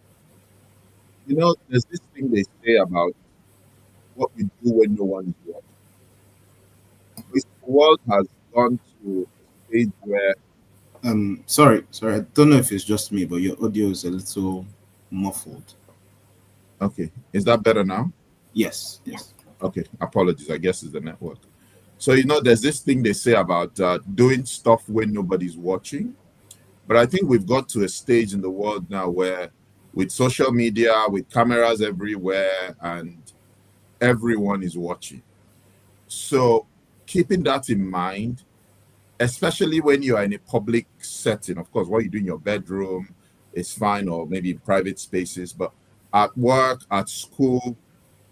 there's this thing they say about what we do when no one is watching. The world has gone to a stage where Sorry, I don't know if it's just me, but your audio is a little muffled. Okay, is that better now? Yes. Okay, apologies, I guess it's the network. So there's this thing they say about doing stuff when nobody's watching. But I think we've got to a stage in the world now where, with social media, with cameras everywhere, and everyone is watching. So keeping that in mind, especially when you are in a public setting. Of course, what you do in your bedroom is fine, or maybe in private spaces, but at work, at school,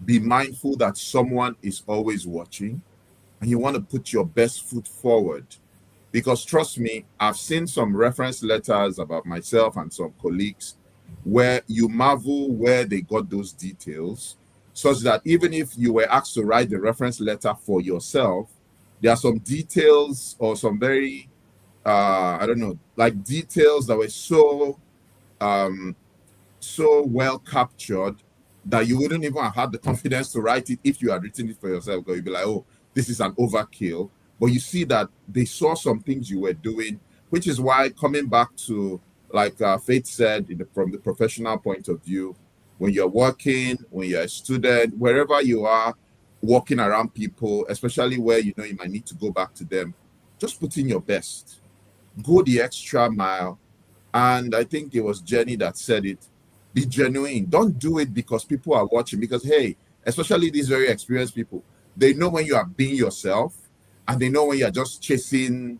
be mindful that someone is always watching, and you want to put your best foot forward. Because trust me, I've seen some reference letters about myself and some colleagues where you marvel where they got those details, such that even if you were asked to write the reference letter for yourself, there are some details or some very, I don't know, like details that were um, so well captured that you wouldn't even have had the confidence to write it if you had written it for yourself. Because you'd be like, oh, this is an overkill. But you see that they saw some things you were doing, which is why coming back to, like Faith said, from the professional point of view, when you're working, when you're a student, wherever you are, walking around people, especially where you know you might need to go back to them, just put in your best. Go the extra mile. And I think it was Jenny that said it. Be genuine. Don't do it because people are watching. Because, hey, especially these very experienced people, they know when you are being yourself, and they know when you're just chasing,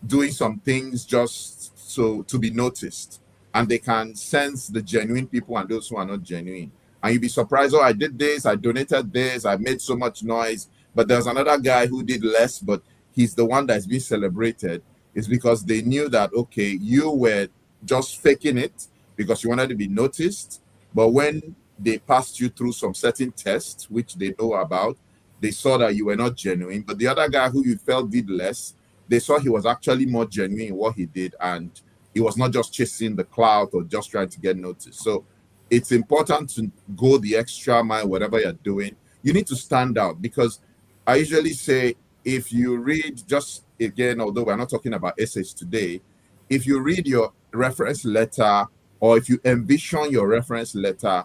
doing some things just so to be noticed. And they can sense the genuine people and those who are not genuine. And you'd be surprised, oh, I did this, I donated this, I made so much noise. But there's another guy who did less, but he's the one that's being celebrated. It's because they knew that, okay, you were just faking it because you wanted to be noticed. But when they passed you through some certain tests, which they know about, they saw that you were not genuine. But the other guy who you felt did less, they saw he was actually more genuine in what he did. And he was not just chasing the clout or just trying to get noticed. So it's important to go the extra mile, whatever you're doing. You need to stand out, because I usually say, if you read, just again, although we're not talking about essays today, if you read your reference letter, or if you envision your reference letter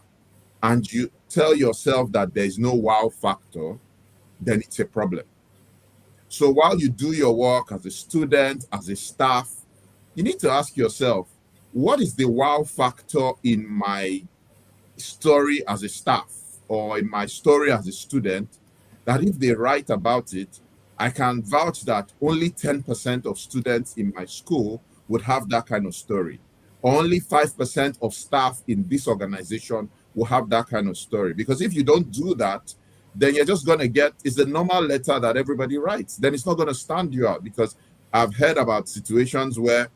and you tell yourself that there's no wow factor, then it's a problem. So while you do your work as a student, as a staff, you need to ask yourself, what is the wow factor in my story as a staff or in my story as a student, that if they write about it, I can vouch that only 10% of students in my school would have that kind of story. Only 5% of staff in this organization will have that kind of story. Because if you don't do that, then you're just going to get, it's the normal letter that everybody writes. Then it's not going to stand you out. Because I've heard about situations where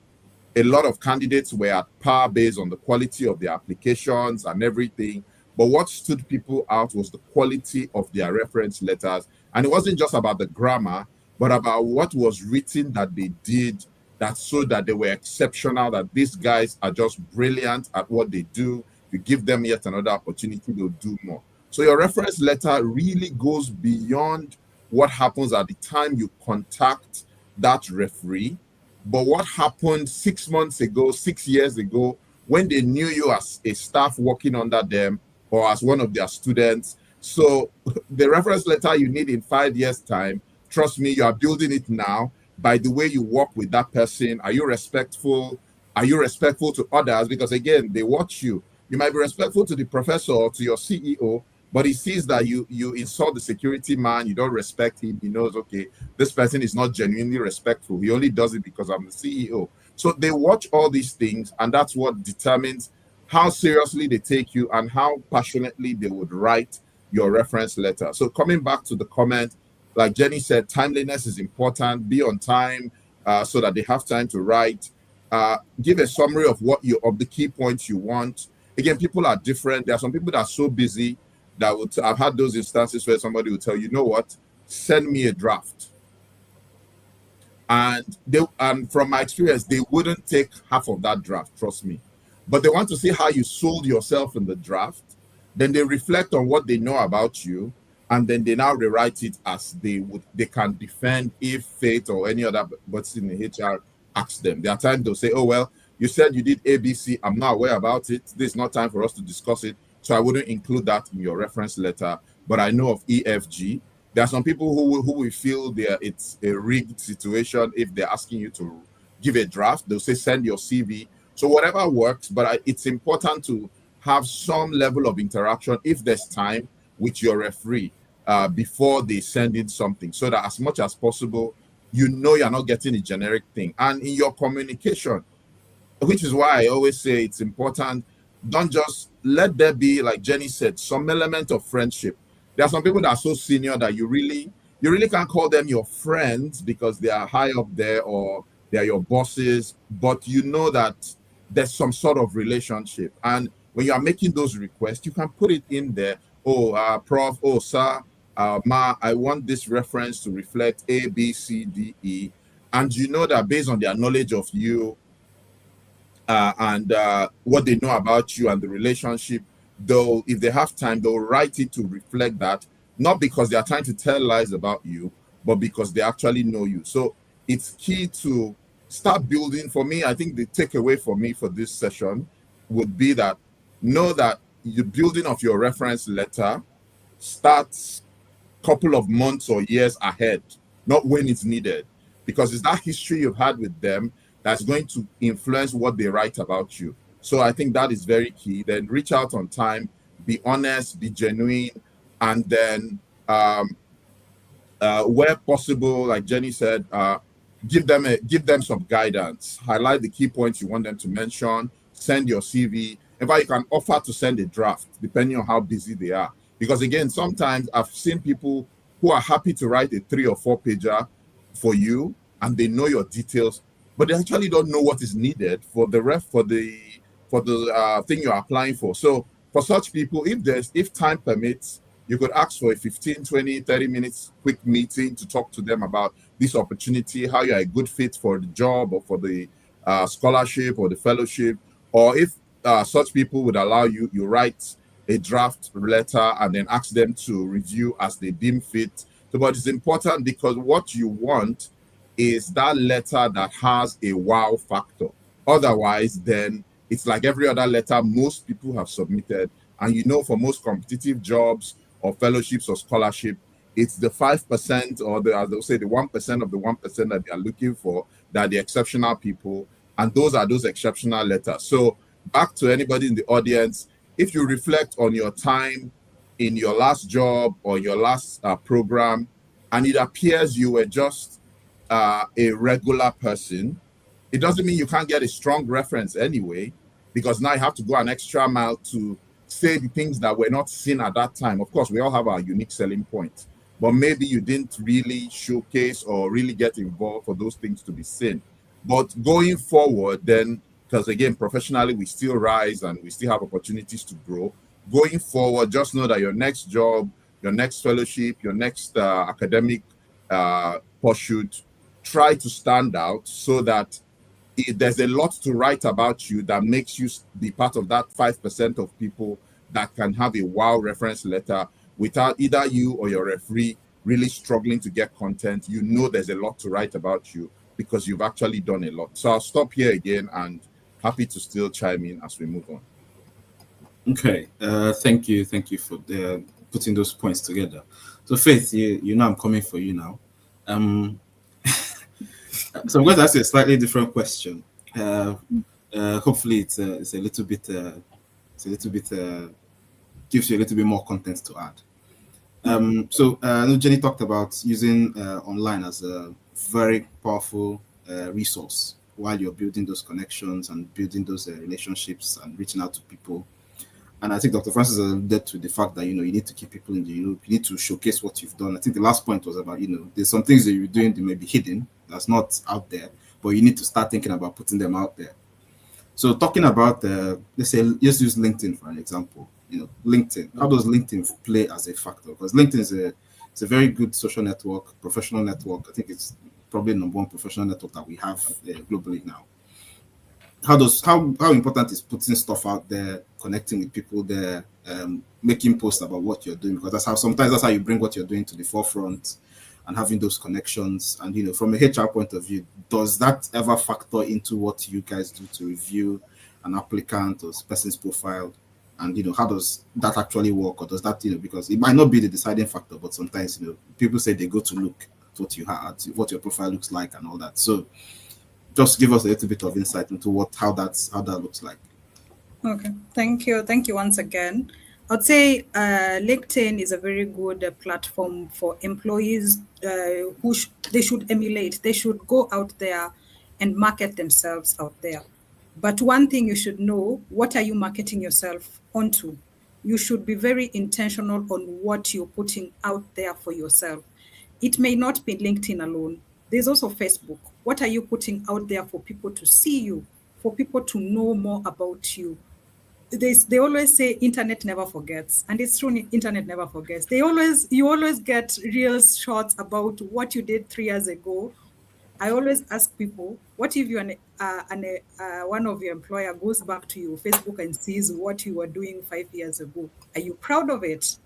a lot of candidates were at par based on the quality of their applications and everything. But what stood people out was the quality of their reference letters. And it wasn't just about the grammar, but about what was written that they did, that showed that they were exceptional, that these guys are just brilliant at what they do. You give them yet another opportunity, they'll do more. So your reference letter really goes beyond what happens at the time you contact that referee, but what happened 6 months ago, 6 years ago, when they knew you as a staff working under them or as one of their students. So the reference letter you need in 5 years' time, trust me, you are building it now by the way you work with that person. Are you respectful? Are you respectful to others? Because again, they watch you. You might be respectful to the professor or to your CEO, but he sees that you insult the security man, you don't respect him. He knows, okay, this person is not genuinely respectful. He only does it because I'm the CEO. So they watch all these things, and that's what determines how seriously they take you and how passionately they would write your reference letter. So coming back to the comment, like Jenny said, timeliness is important. Be on time so that they have time to write. Give a summary of of the key points you want. Again, people are different. There are some people that are so busy that I've had those instances where somebody will tell you, know what, send me a draft. And from my experience, they wouldn't take half of that draft, trust me. But they want to see how you sold yourself in the draft. Then they reflect on what they know about you, and then they now rewrite it as they can defend if Faith or any other person in HR asks them. There are times they'll say, oh, well, you said you did ABC. I'm not aware about it. This is not time for us to discuss it. So I wouldn't include that in your reference letter. But I know of EFG. There are some people who will feel it's a rigged situation if they're asking you to give a draft. They'll say, send your CV. So whatever works, but it's important to have some level of interaction, if there's time, with your referee before they send in something, so that as much as possible, you know you're not getting a generic thing. And in your communication, which is why I always say it's important, don't just let there be, like Jenny said, some element of friendship. There are some people that are so senior that you really can't call them your friends because they are high up there or they are your bosses, but you know that there's some sort of relationship. And when you are making those requests, you can put it in there. Oh, prof, oh, sir, ma, I want this reference to reflect A, B, C, D, E. And you know that based on their knowledge of you, and what they know about you and the relationship, though, if they have time, they'll write it to reflect that, not because they are trying to tell lies about you, but because they actually know you. So it's key to start building. For me, I think the takeaway for me for this session would be that know that the building of your reference letter starts couple of months or years ahead, not when it's needed, because it's that history you've had with them that's going to influence what they write about you. So I think that is very key. Then reach out on time, be honest, be genuine, and then where possible, like Jenny said, give them some guidance. Highlight the key points you want them to mention. Send your CV. In fact, you can offer to send a draft depending on how busy they are. Because again, sometimes I've seen people who are happy to write a 3 or 4 pager for you, and they know your details, but they actually don't know what is needed for the thing you're applying for. So for such people, if time permits, you could ask for a 15, 20, 30 minutes quick meeting to talk to them about this opportunity, how you're a good fit for the job or for the scholarship or the fellowship. Or if such people would allow you, you write a draft letter and then ask them to review as they deem fit. So, but it's important because what you want is that letter that has a wow factor. Otherwise, then it's like every other letter most people have submitted. And you know, for most competitive jobs or fellowships or scholarship, it's the 5% or as they'll say, the 1% of the 1% that they are looking for, that are the exceptional people. And those are those exceptional letters. So back to anybody in the audience, if you reflect on your time in your last job or your last program, and it appears you were just a regular person, it doesn't mean you can't get a strong reference anyway, because now you have to go an extra mile to say the things that were not seen at that time. Of course, we all have our unique selling points, but maybe you didn't really showcase or really get involved for those things to be seen. But going forward, then, because again, professionally, we still rise and we still have opportunities to grow. Going forward, just know that your next job, your next fellowship, your next academic pursuit, try to stand out so that there's a lot to write about you that makes you be part of that 5% of people that can have a wow reference letter without either you or your referee really struggling to get content. You know there's a lot to write about you because you've actually done a lot. So I'll stop here again and happy to still chime in as we move on. Okay, thank you for putting those points together. So Faith, you know I'm coming for you now. So I'm going to ask you a slightly different question. Hopefully, it's a little bit gives you a little bit more content to add. So Jenny talked about using online as a very powerful resource while you're building those connections and building those relationships and reaching out to people. And I think Dr. Francis alluded to the fact that, you need to keep people in the loop. You need to showcase what you've done. I think the last point was about, there's some things that you're doing that may be hidden, that's not out there, but you need to start thinking about putting them out there. So talking about, let's use LinkedIn for an example. LinkedIn, how does LinkedIn play as a factor? Because LinkedIn is a very good social network, professional network. I think it's probably the #1 professional network that we have globally now. How important is putting stuff out there, connecting with people there, making posts about what you're doing? Because that's how you bring what you're doing to the forefront, and having those connections. And from a HR point of view, does that ever factor into what you guys do to review an applicant or person's profile? And how does that actually work? Or does that, because it might not be the deciding factor, but sometimes people say they go to look at what you had, what your profile looks like, and all that. So just give us a little bit of insight into how that looks like. Okay, thank you once again. I'd say LinkedIn is a very good platform for employees who they should emulate. They should go out there and market themselves out there. But one thing you should know, what are you marketing yourself onto? You should be very intentional on what you're putting out there for yourself. It may not be LinkedIn alone. There's also Facebook. What are you putting out there for people to see you, for people to know more about you? They always say internet never forgets, and it's true, internet never forgets. You always get real shots about what you did 3 years ago. I always ask people, what if one of your employer goes back to your Facebook and sees what you were doing 5 years ago? Are you proud of it?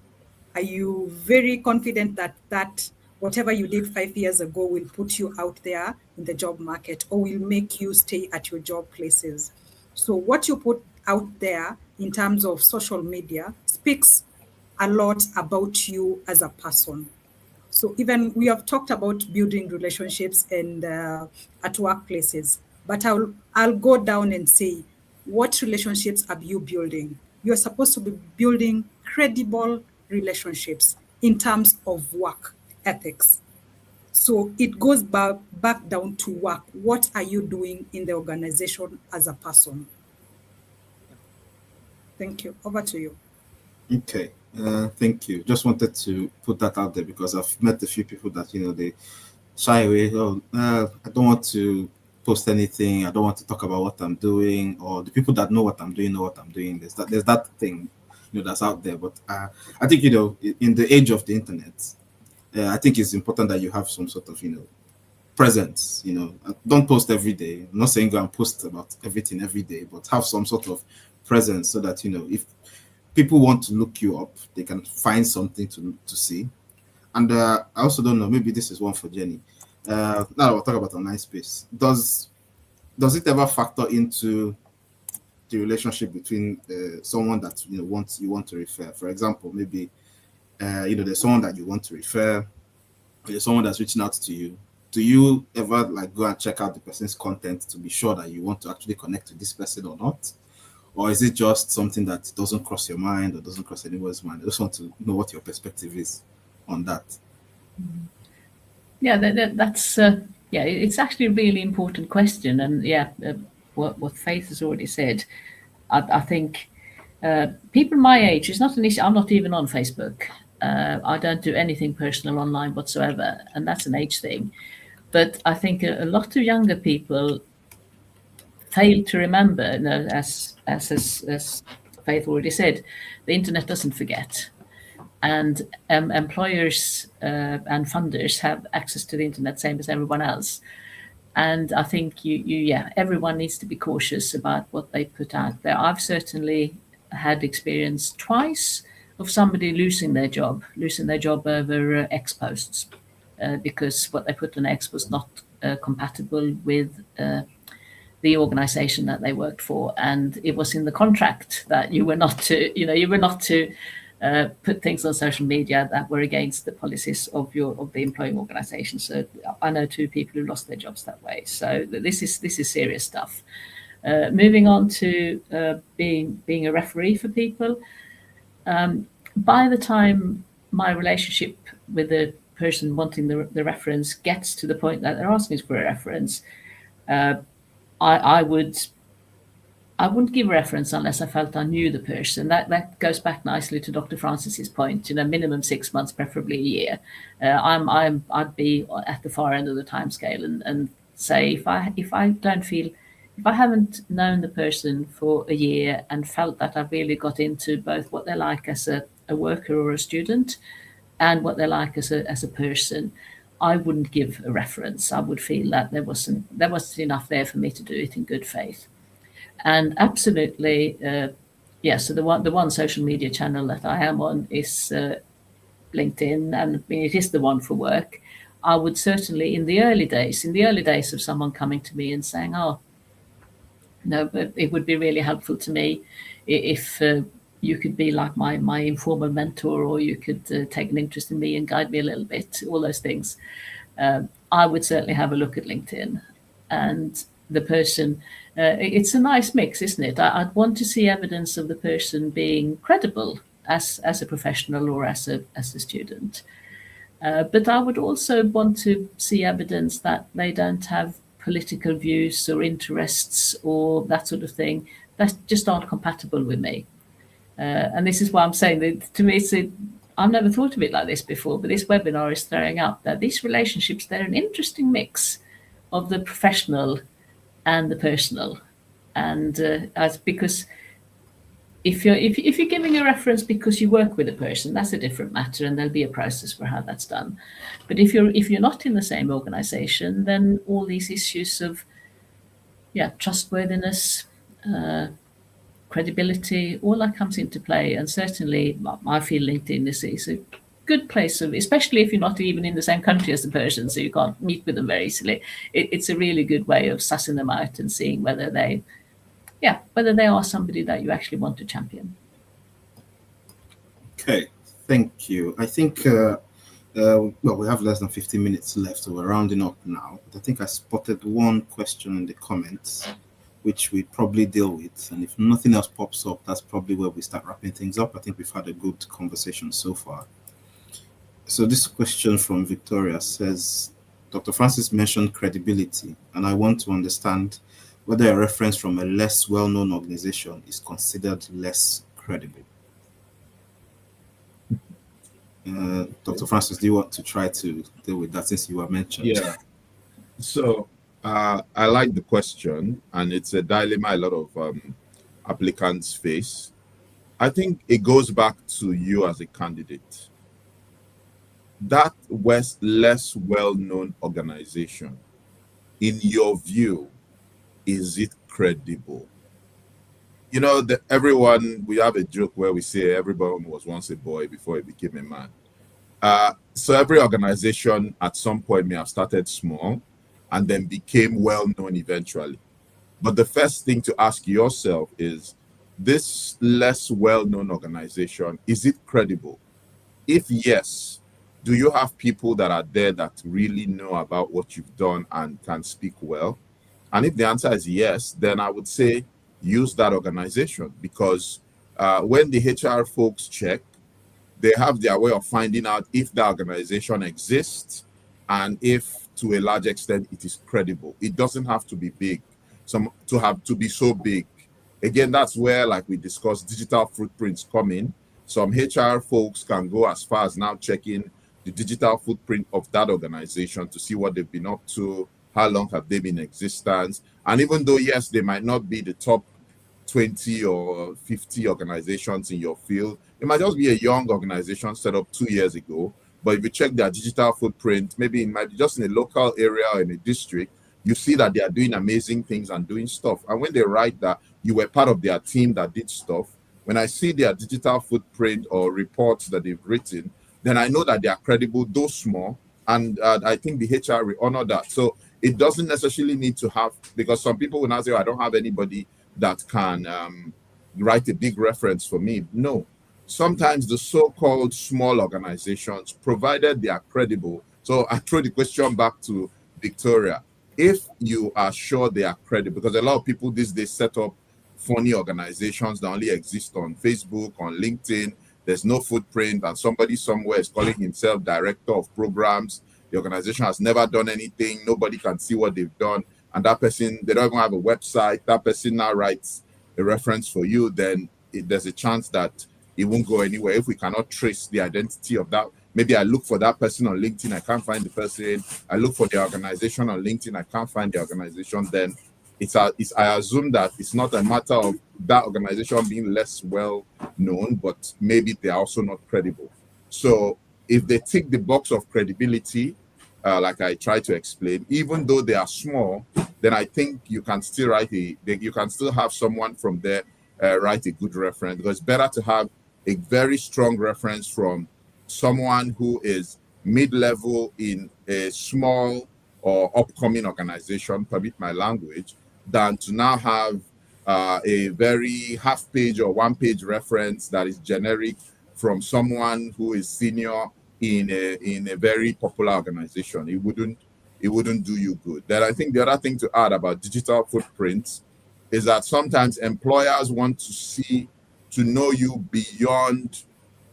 Are you very confident that whatever you did 5 years ago will put you out there in the job market or will make you stay at your job places? So what you put out there in terms of social media speaks a lot about you as a person. So even we have talked about building relationships and at workplaces, but I'll go down and say, what relationships are you building? You're supposed to be building credible relationships in terms of work ethics. So it goes back down to work. What are you doing in the organization as a person? Thank you. Over to you. Okay. Thank you. Just wanted to put that out there because I've met a few people that they shy away. Oh, I don't want to post anything. I don't want to talk about what I'm doing. Or the people that know what I'm doing know what I'm doing. There's that thing, that's out there. But I think in the age of the internet, I think it's important that you have some sort of presence. Don't post every day. I'm not saying go and post about everything every day, but have some sort of presence so that if people want to look you up, they can find something to see. And I also don't know, maybe this is one for Jenny. Now that we'll talk about online space, does it ever factor into the relationship between someone that you want to refer? For example, maybe there's someone that you want to refer, there's someone that's reaching out to you. Do you ever go and check out the person's content to be sure that you want to actually connect with this person or not? Or is it just something that doesn't cross your mind or doesn't cross anyone's mind? I just want to know what your perspective is on that. Yeah, that's it's actually a really important question, and what Faith has already said. I think people my age, it's not an issue. I'm not even on Facebook. I don't do anything personal online whatsoever, and that's an age thing. But I think a lot of younger people fail to remember, as Faith already said, the internet doesn't forget. And employers and funders have access to the internet, same as everyone else. And I think everyone needs to be cautious about what they put out there. I've certainly had experience twice of somebody losing their job over X posts because what they put on X was not compatible with the organization that they worked for, and it was in the contract that you were not to put things on social media that were against the policies of the employing organization. So I know 2 people who lost their jobs that way. So this is serious stuff. Moving on to being a referee for people. By the time my relationship with the person wanting the reference gets to the point that they're asking for a reference, I wouldn't give a reference unless I felt I knew the person. That goes back nicely to Dr. Francis's point. Minimum 6 months, preferably a year. I'd be at the far end of the timescale and say if I haven't known the person for a year and felt that I've really got into both what they're like as a worker or a student and what they're like as a person, I wouldn't give a reference. I would feel that there wasn't enough there for me to do it in good faith. And absolutely, so the one social media channel that I am on is LinkedIn, and it is the one for work. I would certainly, in the early days of someone coming to me and saying, "Oh, no, but it would be really helpful to me if you could be like my informal mentor, or you could take an interest in me and guide me a little bit," all those things. I would certainly have a look at LinkedIn. And the person, it's a nice mix, isn't it? I'd want to see evidence of the person being credible as a professional or as a student. But I would also want to see evidence that they don't have political views or interests or that sort of thing that just aren't compatible with me. And this is why I'm saying that to me, I've never thought of it like this before, but this webinar is throwing up that these relationships, they're an interesting mix of the professional and the personal. And as because if you're giving a reference because you work with a person, that's a different matter, and there'll be a process for how that's done. But if you're not in the same organization, then all these issues of trustworthiness, credibility, all that comes into play. And certainly, I feel LinkedIn is a good place of, especially if you're not even in the same country as the person, so you can't meet with them very easily. It's a really good way of sussing them out and seeing whether they are somebody that you actually want to champion. Okay, thank you. I think, well, we have less than 15 minutes left, so we're rounding up now. But I think I spotted one question in the comments, which we probably deal with. And if nothing else pops up, that's probably where we start wrapping things up. I think we've had a good conversation so far. So this question from Victoria says, Dr. Francis mentioned credibility, and I want to understand whether a reference from a less well-known organization is considered less credible. Dr. Francis, do you want to try to deal with that since you were mentioned? Yeah. So I like the question, and it's a dilemma a lot of applicants face. I think it goes back to you as a candidate. That less well-known organization, in your view, is it credible? You know, we have a joke where we say everyone was once a boy before he became a man. So every organization at some point may have started small and then became well-known eventually. But the first thing to ask yourself is, this less well-known organization, is it credible? If yes, do you have people that are there that really know about what you've done and can speak well? And if the answer is yes, then I would say use that organization, because when the HR folks check, they have their way of finding out if the organization exists and if, to a large extent, it is credible. It doesn't have to be big, to be so big. Again, that's where, like we discussed, digital footprints come in. Some HR folks can go as far as now checking the digital footprint of that organization to see what they've been up to, how long have they been in existence. And even though, yes, they might not be the top 20 or 50 organizations in your field, it might just be a young organization set up 2 years ago. But if you check their digital footprint, maybe it might be just in a local area or in a district, you see that they are doing amazing things and doing stuff. And when they write that you were part of their team that did stuff, when I see their digital footprint or reports that they've written, then I know that they are credible, though small. And I think the HR will honor that. So it doesn't necessarily need to have, because some people will now say, oh, I don't have anybody that can write a big reference for me. No. Sometimes the so-called small organizations, provided they are credible. So I throw the question back to Victoria. If you are sure they are credible, because a lot of people these days set up funny organizations that only exist on Facebook, on LinkedIn, there's no footprint, and somebody somewhere is calling himself director of programs. The organization has never done anything. Nobody can see what they've done. And that person, they don't even have a website. That person now writes a reference for you. Then there's a chance that it won't go anywhere if we cannot trace the identity of that. Maybe I look for that person on LinkedIn, I can't find the person. I look for the organization on LinkedIn, I can't find the organization. Then I assume that it's not a matter of that organization being less well known, but maybe they're also not credible. So if they tick the box of credibility, like I try to explain, even though they are small, then I think you can still have someone from there write a good reference, because it's better to have a very strong reference from someone who is mid-level in a small or upcoming organization, permit my language, than to now have a very half-page or one-page reference that is generic from someone who is senior in a very popular organization. It wouldn't do you good. Then I think the other thing to add about digital footprints is that sometimes employers want to know you beyond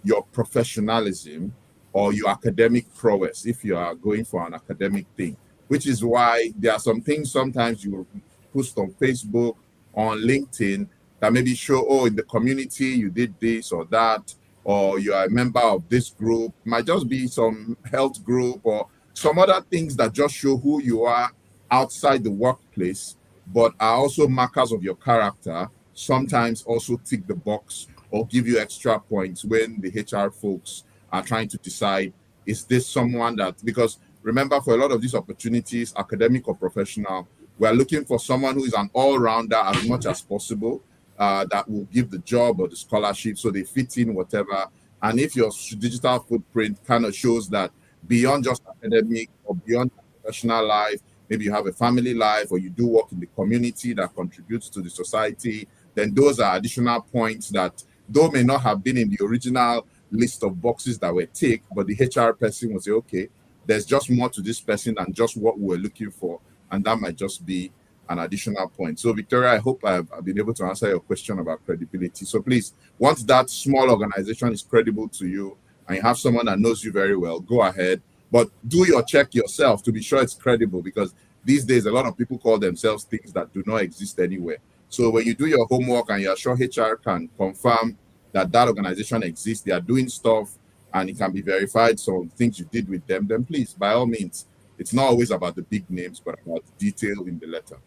your professionalism or your academic prowess if you are going for an academic thing, which is why there are some things sometimes you post on Facebook, on LinkedIn, that maybe show, oh, in the community you did this or that, or you are a member of this group. Might just be some health group or some other things that just show who you are outside the workplace, but are also markers of your character. Sometimes also tick the box or give you extra points when the HR folks are trying to decide, is this someone that, because remember, for a lot of these opportunities, academic or professional, we're looking for someone who is an all-rounder as much as possible, that will give the job or the scholarship so they fit in whatever. And if your digital footprint kind of shows that beyond just academic or beyond professional life, maybe you have a family life or you do work in the community that contributes to the society, then those are additional points that, though may not have been in the original list of boxes that were ticked, but the HR person will say, okay, there's just more to this person than just what we're looking for. And that might just be an additional point. So Victoria, I hope I've been able to answer your question about credibility. So please, once that small organization is credible to you and you have someone that knows you very well, go ahead, but do your check yourself to be sure it's credible, because these days a lot of people call themselves things that do not exist anywhere. So when you do your homework and you're sure HR can confirm that that organization exists, they are doing stuff, and it can be verified, so things you did with them, then please, by all means, it's not always about the big names, but about detail in the letter.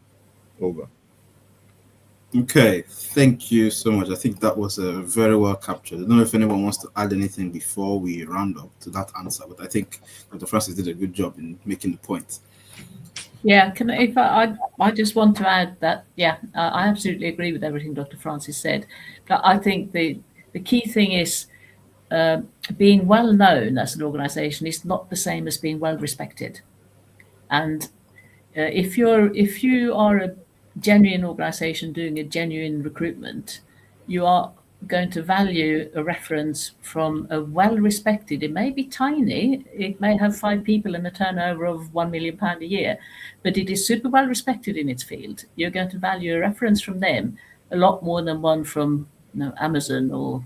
Over. Okay, thank you so much. I think that was very well captured. I don't know if anyone wants to add anything before we round up to that answer, but I think Dr. Francis did a good job in making the point. Yeah, I just want to add that, yeah, I absolutely agree with everything Dr. Francis said. But I think the key thing is being well known as an organization is not the same as being well respected. And if you are a genuine organization doing a genuine recruitment, you are going to value a reference from a well-respected, it may be tiny, it may have 5 people and a turnover of £1 million a year, but it is super well respected in its field. You're going to value a reference from them a lot more than one from Amazon or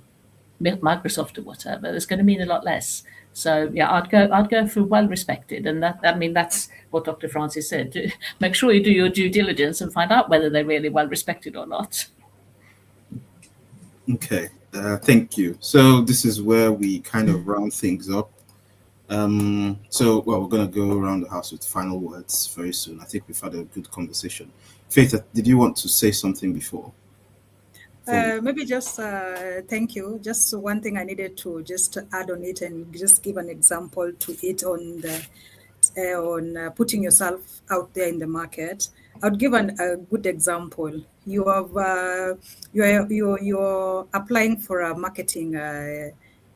Microsoft or whatever. It's going to mean a lot less. So yeah, I'd go for well respected, and that's what Dr. Francis said. Make sure you do your due diligence and find out whether they're really well respected or not. Okay, thank you. So this is where we kind of round things up. So we're going to go around the house with final words very soon. I think we've had a good conversation. Faith, did you want to say something before? Maybe just thank you. Just one thing I needed to just add on it and just give an example to it on putting yourself out there in the market. I would give a good example. You're applying for a marketing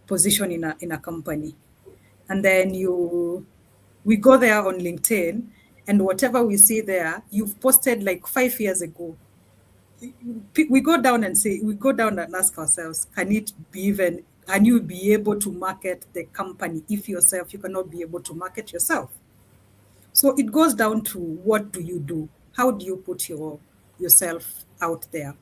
position in a company, and then we go there on LinkedIn, and whatever we see there, you've posted like 5 years ago. We go down and ask ourselves, can you be able to market the company if yourself you cannot be able to market yourself? So it goes down to, what do you do? How do you put yourself out there?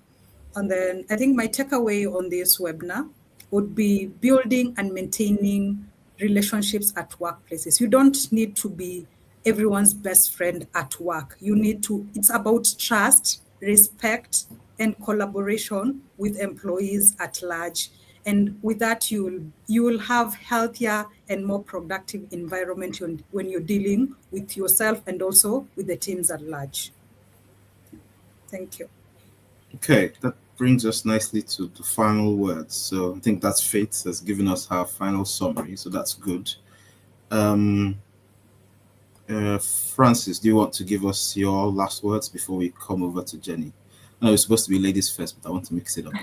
And then I think my takeaway on this webinar would be building and maintaining relationships at workplaces. You don't need to be everyone's best friend at work. It's about trust, respect, and collaboration with employees at large. And with that, you will have healthier and more productive environment when you're dealing with yourself and also with the teams at large. Thank you. Okay, that brings us nicely to the final words. So I think that's Faith has given us her final summary, so that's good. Francis, do you want to give us your last words before we come over to Jenny? No, it's supposed to be ladies first, but I want to mix it up.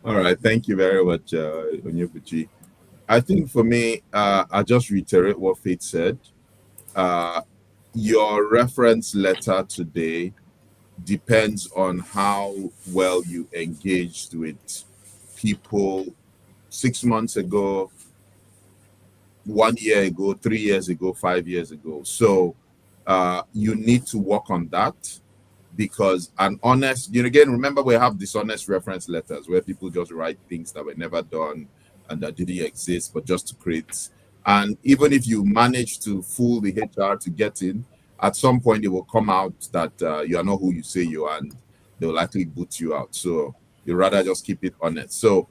All right, thank you very much, Onyebuchi. I think for me, I'll just reiterate what Faith said. Your reference letter today depends on how well you engaged with people 6 months ago, 1 year ago, 3 years ago, 5 years ago. So you need to work on that, because an honest, again, remember we have dishonest reference letters where people just write things that were never done and that didn't exist, but just to create. And even if you manage to fool the HR to get in, at some point it will come out that you are not who you say you are, and they'll likely boot you out. So you rather just keep it honest. So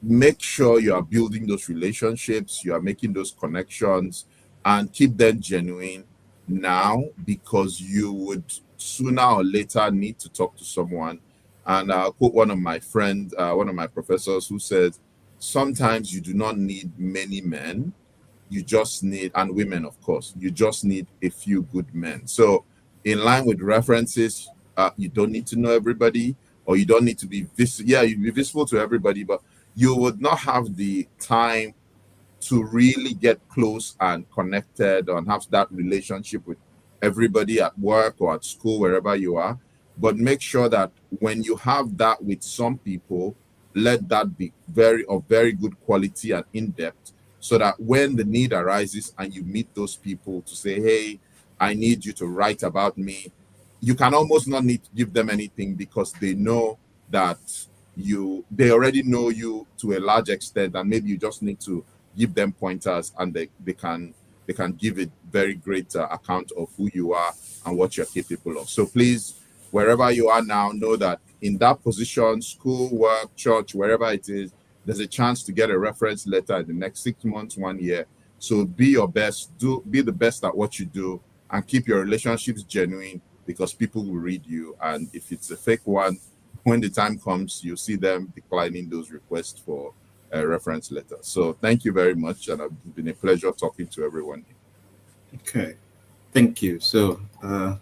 make sure you are building those relationships, you are making those connections, and keep them genuine now, because you would sooner or later need to talk to someone. And I'll quote one of my friends, one of my professors, who says, sometimes you do not need many men, you just need, and women, of course, you just need a few good men. So in line with references, you don't need to know everybody, or you don't need to be visible. Yeah, you'd be visible to everybody, but you would not have the time to really get close and connected and have that relationship with everybody at work or at school, wherever you are. But make sure that when you have that with some people, let that be of very good quality and in-depth, so that when the need arises and you meet those people to say, hey, I need you to write about me, you can almost not need to give them anything, because they know that they already know you to a large extent, and maybe you just need to give them pointers, and they can give a very great account of who you are and what you're capable of. So please, wherever you are now, know that in that position, school, work, church, wherever it is, there's a chance to get a reference letter in the next 6 months, 1 year. So be your best, be the best at what you do, and keep your relationships genuine, because people will read you. And if it's a fake one, when the time comes, you'll see them declining those requests for a reference letter. So thank you very much, and it's been a pleasure talking to everyone. Okay, thank you. So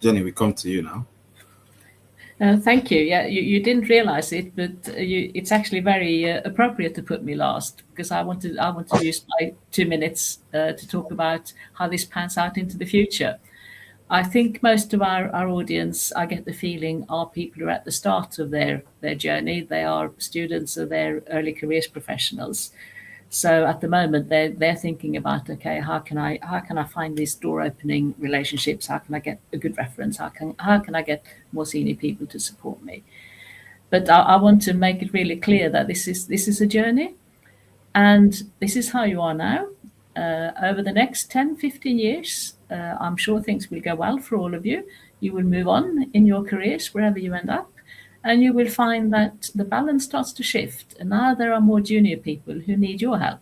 Jenny, we come to you now. Thank you. Yeah, you didn't realize it, but it's actually very appropriate to put me last, because I want to use my 2 minutes to talk about how this pans out into the future. I think most of our audience, I get the feeling, are people who are at the start of their journey. They are students or they're early careers professionals. So at the moment, they're thinking about, okay, how can I find these door opening relationships? How can I get a good reference? How can I get more senior people to support me? But I want to make it really clear that this is a journey, and this is how you are now. Over the next 10, 15 years, I'm sure things will go well for all of you. You will move on in your careers wherever you end up, and you will find that the balance starts to shift. And now there are more junior people who need your help,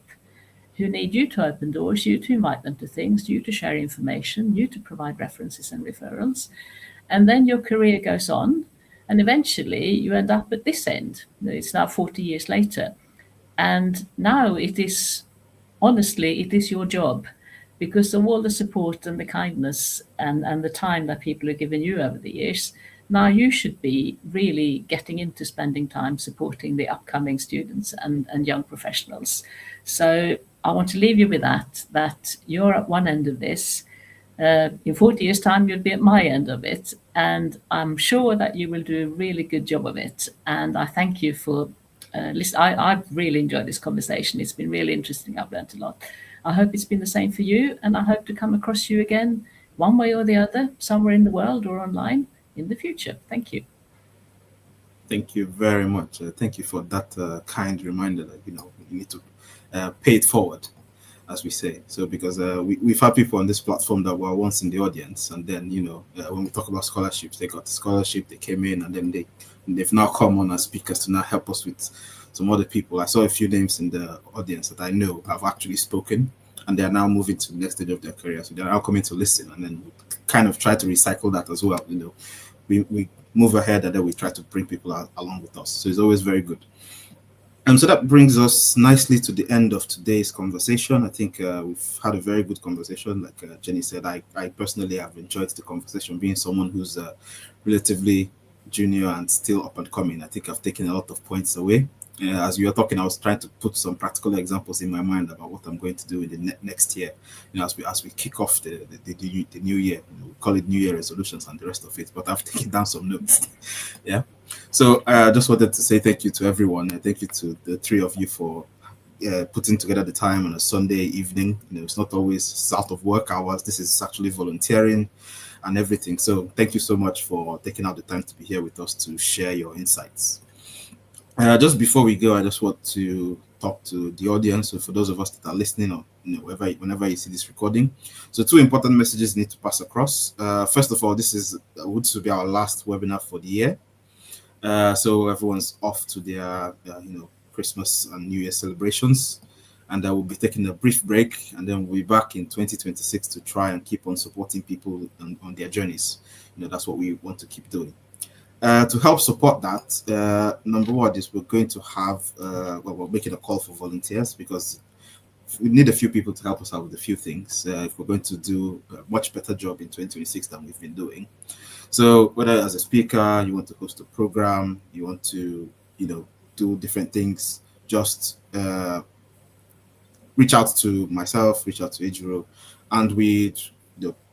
who need you to open doors, you to invite them to things, you to share information, you to provide references and referrals. And then your career goes on, and eventually you end up at this end. It's now 40 years later. And now it is, honestly, it is your job, because of all the support and the kindness and the time that people have given you over the years. Now you should be really getting into spending time supporting the upcoming students and young professionals. So I want to leave you with that you're at one end of this. In 40 years' time, you'll be at my end of it. And I'm sure that you will do a really good job of it. And I thank you for listening. I've really enjoyed this conversation. It's been really interesting. I've learned a lot. I hope it's been the same for you. And I hope to come across you again, one way or the other, somewhere in the world or online in the future. Thank you. Thank you very much. Thank you for that kind reminder that, you need to pay it forward, as we say. So because we've had people on this platform that were once in the audience, and then when we talk about scholarships, they got the scholarship, they came in, and then they've now come on as speakers to now help us with some other people. I saw a few names in the audience that I know have actually spoken, and they are now moving to the next stage of their career. So they're now coming to listen, and then we kind of try to recycle that as well. We move ahead, and then we try to bring people along with us. So it's always very good. So that brings us nicely to the end of today's conversation. I think we've had a very good conversation. Like Jenny said, I personally have enjoyed the conversation. Being someone who's relatively junior and still up and coming, I think I've taken a lot of points away. As we were talking, I was trying to put some practical examples in my mind about what I'm going to do in the next year. As we kick off the new year, we call it New Year resolutions and the rest of it. But I've taken down some notes. Yeah. So I just wanted to say thank you to everyone. Thank you to the three of you for putting together the time on a Sunday evening. It's not always out of work hours. This is actually volunteering. and everything. So thank you so much for taking out the time to be here with us to share your insights. Just before we go, I just want to talk to the audience. So for those of us that are listening, or whenever you see this recording, so two important messages need to pass across. First of all, this will be our last webinar for the year. So everyone's off to their Christmas and New Year celebrations, and I will be taking a brief break, and then we'll be back in 2026 to try and keep on supporting people on their journeys. That's what we want to keep doing. To help support that, number one is we're going to have, we're making a call for volunteers, because we need a few people to help us out with a few things if we're going to do a much better job in 2026 than we've been doing. So whether as a speaker, you want to host a program, you want to, do different things, just reach out to myself, reach out to Ejiro, and we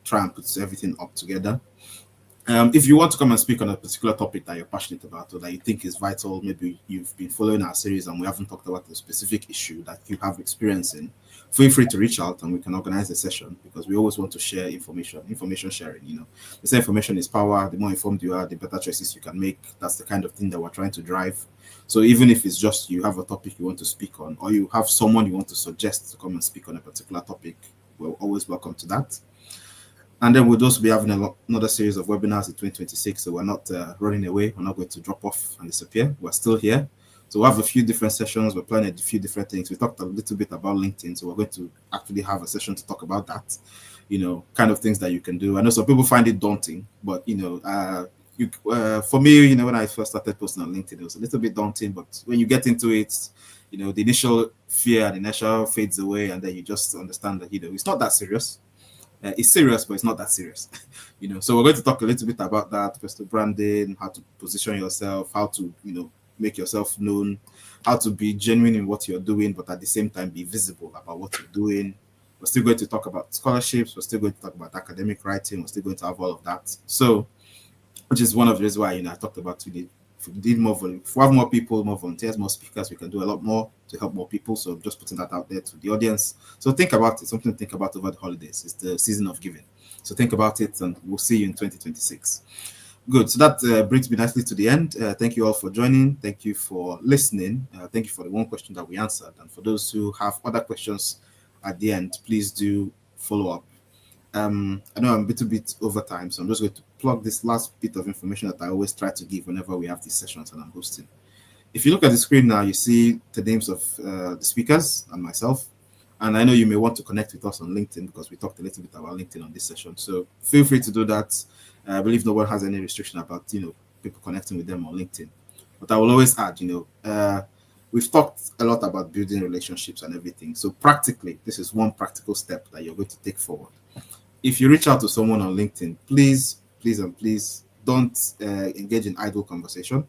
try and put everything up together. If you want to come and speak on a particular topic that you're passionate about or that you think is vital, maybe you've been following our series and we haven't talked about a specific issue that you have experience in, feel free to reach out and we can organize a session, because we always want to share information sharing. They say information is power. The more informed you are, the better choices you can make. That's the kind of thing that we're trying to drive. So even if it's just you have a topic you want to speak on, or you have someone you want to suggest to come and speak on a particular topic, we're always welcome to that. And then we'll also be having another series of webinars in 2026. So we're not running away. We're not going to drop off and disappear. We're still here. So we'll have a few different sessions. We're planning a few different things. We talked a little bit about LinkedIn. So we're going to actually have a session to talk about that, kind of things that you can do. I know some people find it daunting, but, for me, when I first started posting on LinkedIn, it was a little bit daunting. But when you get into it, the initial fear, the initial fades away. And then you just understand that, it's not that serious. It's serious, but it's not that serious. So we're going to talk a little bit about that, personal branding, how to position yourself, how to, make yourself known, how to be genuine in what you're doing, but at the same time be visible about what you're doing. We're still going to talk about scholarships. We're still going to talk about academic writing. We're still going to have all of that. So, which is one of the reasons why, I talked about today. If we have more people, more volunteers, more speakers, we can do a lot more to help more people. So I'm just putting that out there to the audience. So think about it, something to think about over the holidays. It's the season of giving. So think about it, and we'll see you in 2026. Good. So that brings me nicely to the end. Thank you all for joining. Thank you for listening. Thank you for the one question that we answered. And for those who have other questions at the end, please do follow up. I know I'm a little bit over time, so I'm just going to plug this last bit of information that I always try to give whenever we have these sessions and I'm hosting. If you look at the screen now, you see the names of the speakers and myself. And I know you may want to connect with us on LinkedIn, because we talked a little bit about LinkedIn on this session. So feel free to do that. I believe no one has any restriction about, people connecting with them on LinkedIn. But I will always add, we've talked a lot about building relationships and everything. So practically, this is one practical step that you're going to take forward. If you reach out to someone on LinkedIn, please don't engage in idle conversation.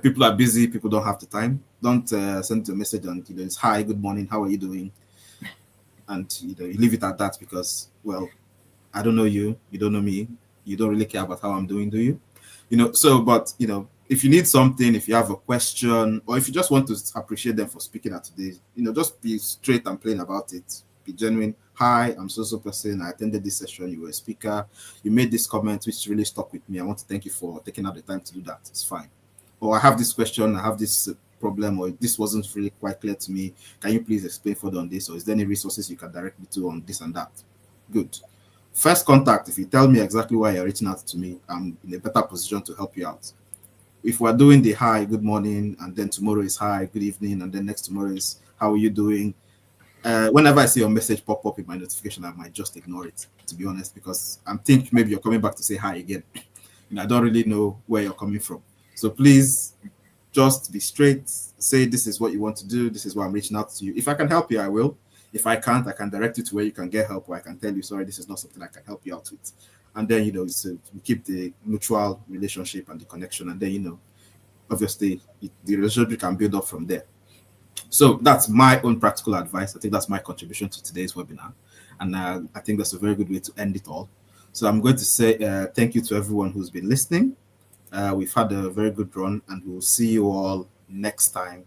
People are busy. People don't have the time. Don't send a message and it's hi, good morning, how are you doing? And you leave it at that, because, well, I don't know you, you don't know me, you don't really care about how I'm doing, do you? But if you need something, if you have a question, or if you just want to appreciate them for speaking at today, just be straight and plain about it. Be genuine. Hi, I'm so person. I attended this session. You were a speaker. You made this comment, which really stuck with me. I want to thank you for taking out the time to do that. It's fine. Or I have this question. I have this problem, or this wasn't really quite clear to me. Can you please explain further on this? Or is there any resources you can direct me to on this and that? Good. First contact, if you tell me exactly why you're reaching out to me, I'm in a better position to help you out. If we're doing the hi, good morning, and then tomorrow is hi, good evening, and then next tomorrow is how are you doing? Whenever I see your message pop up in my notification, I might just ignore it, to be honest, because I'm thinking maybe you're coming back to say hi again. I don't really know where you're coming from. So please just be straight, say this is what you want to do, this is why I'm reaching out to you. If I can help you, I will. If I can't, I can direct you to where you can get help, or I can tell you, sorry, this is not something I can help you out with. And then, we keep the mutual relationship and the connection. And then, obviously, the relationship can build up from there. So that's my own practical advice. I think that's my contribution to today's webinar. And I think that's a very good way to end it all. So I'm going to say thank you to everyone who's been listening. We've had a very good run, and we'll see you all next time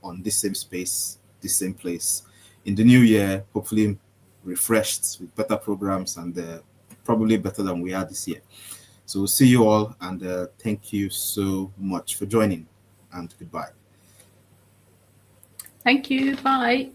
on this same space, this same place. In the new year, hopefully refreshed with better programs and probably better than we are this year. So we'll see you all, and thank you so much for joining, and goodbye. Thank you. Bye.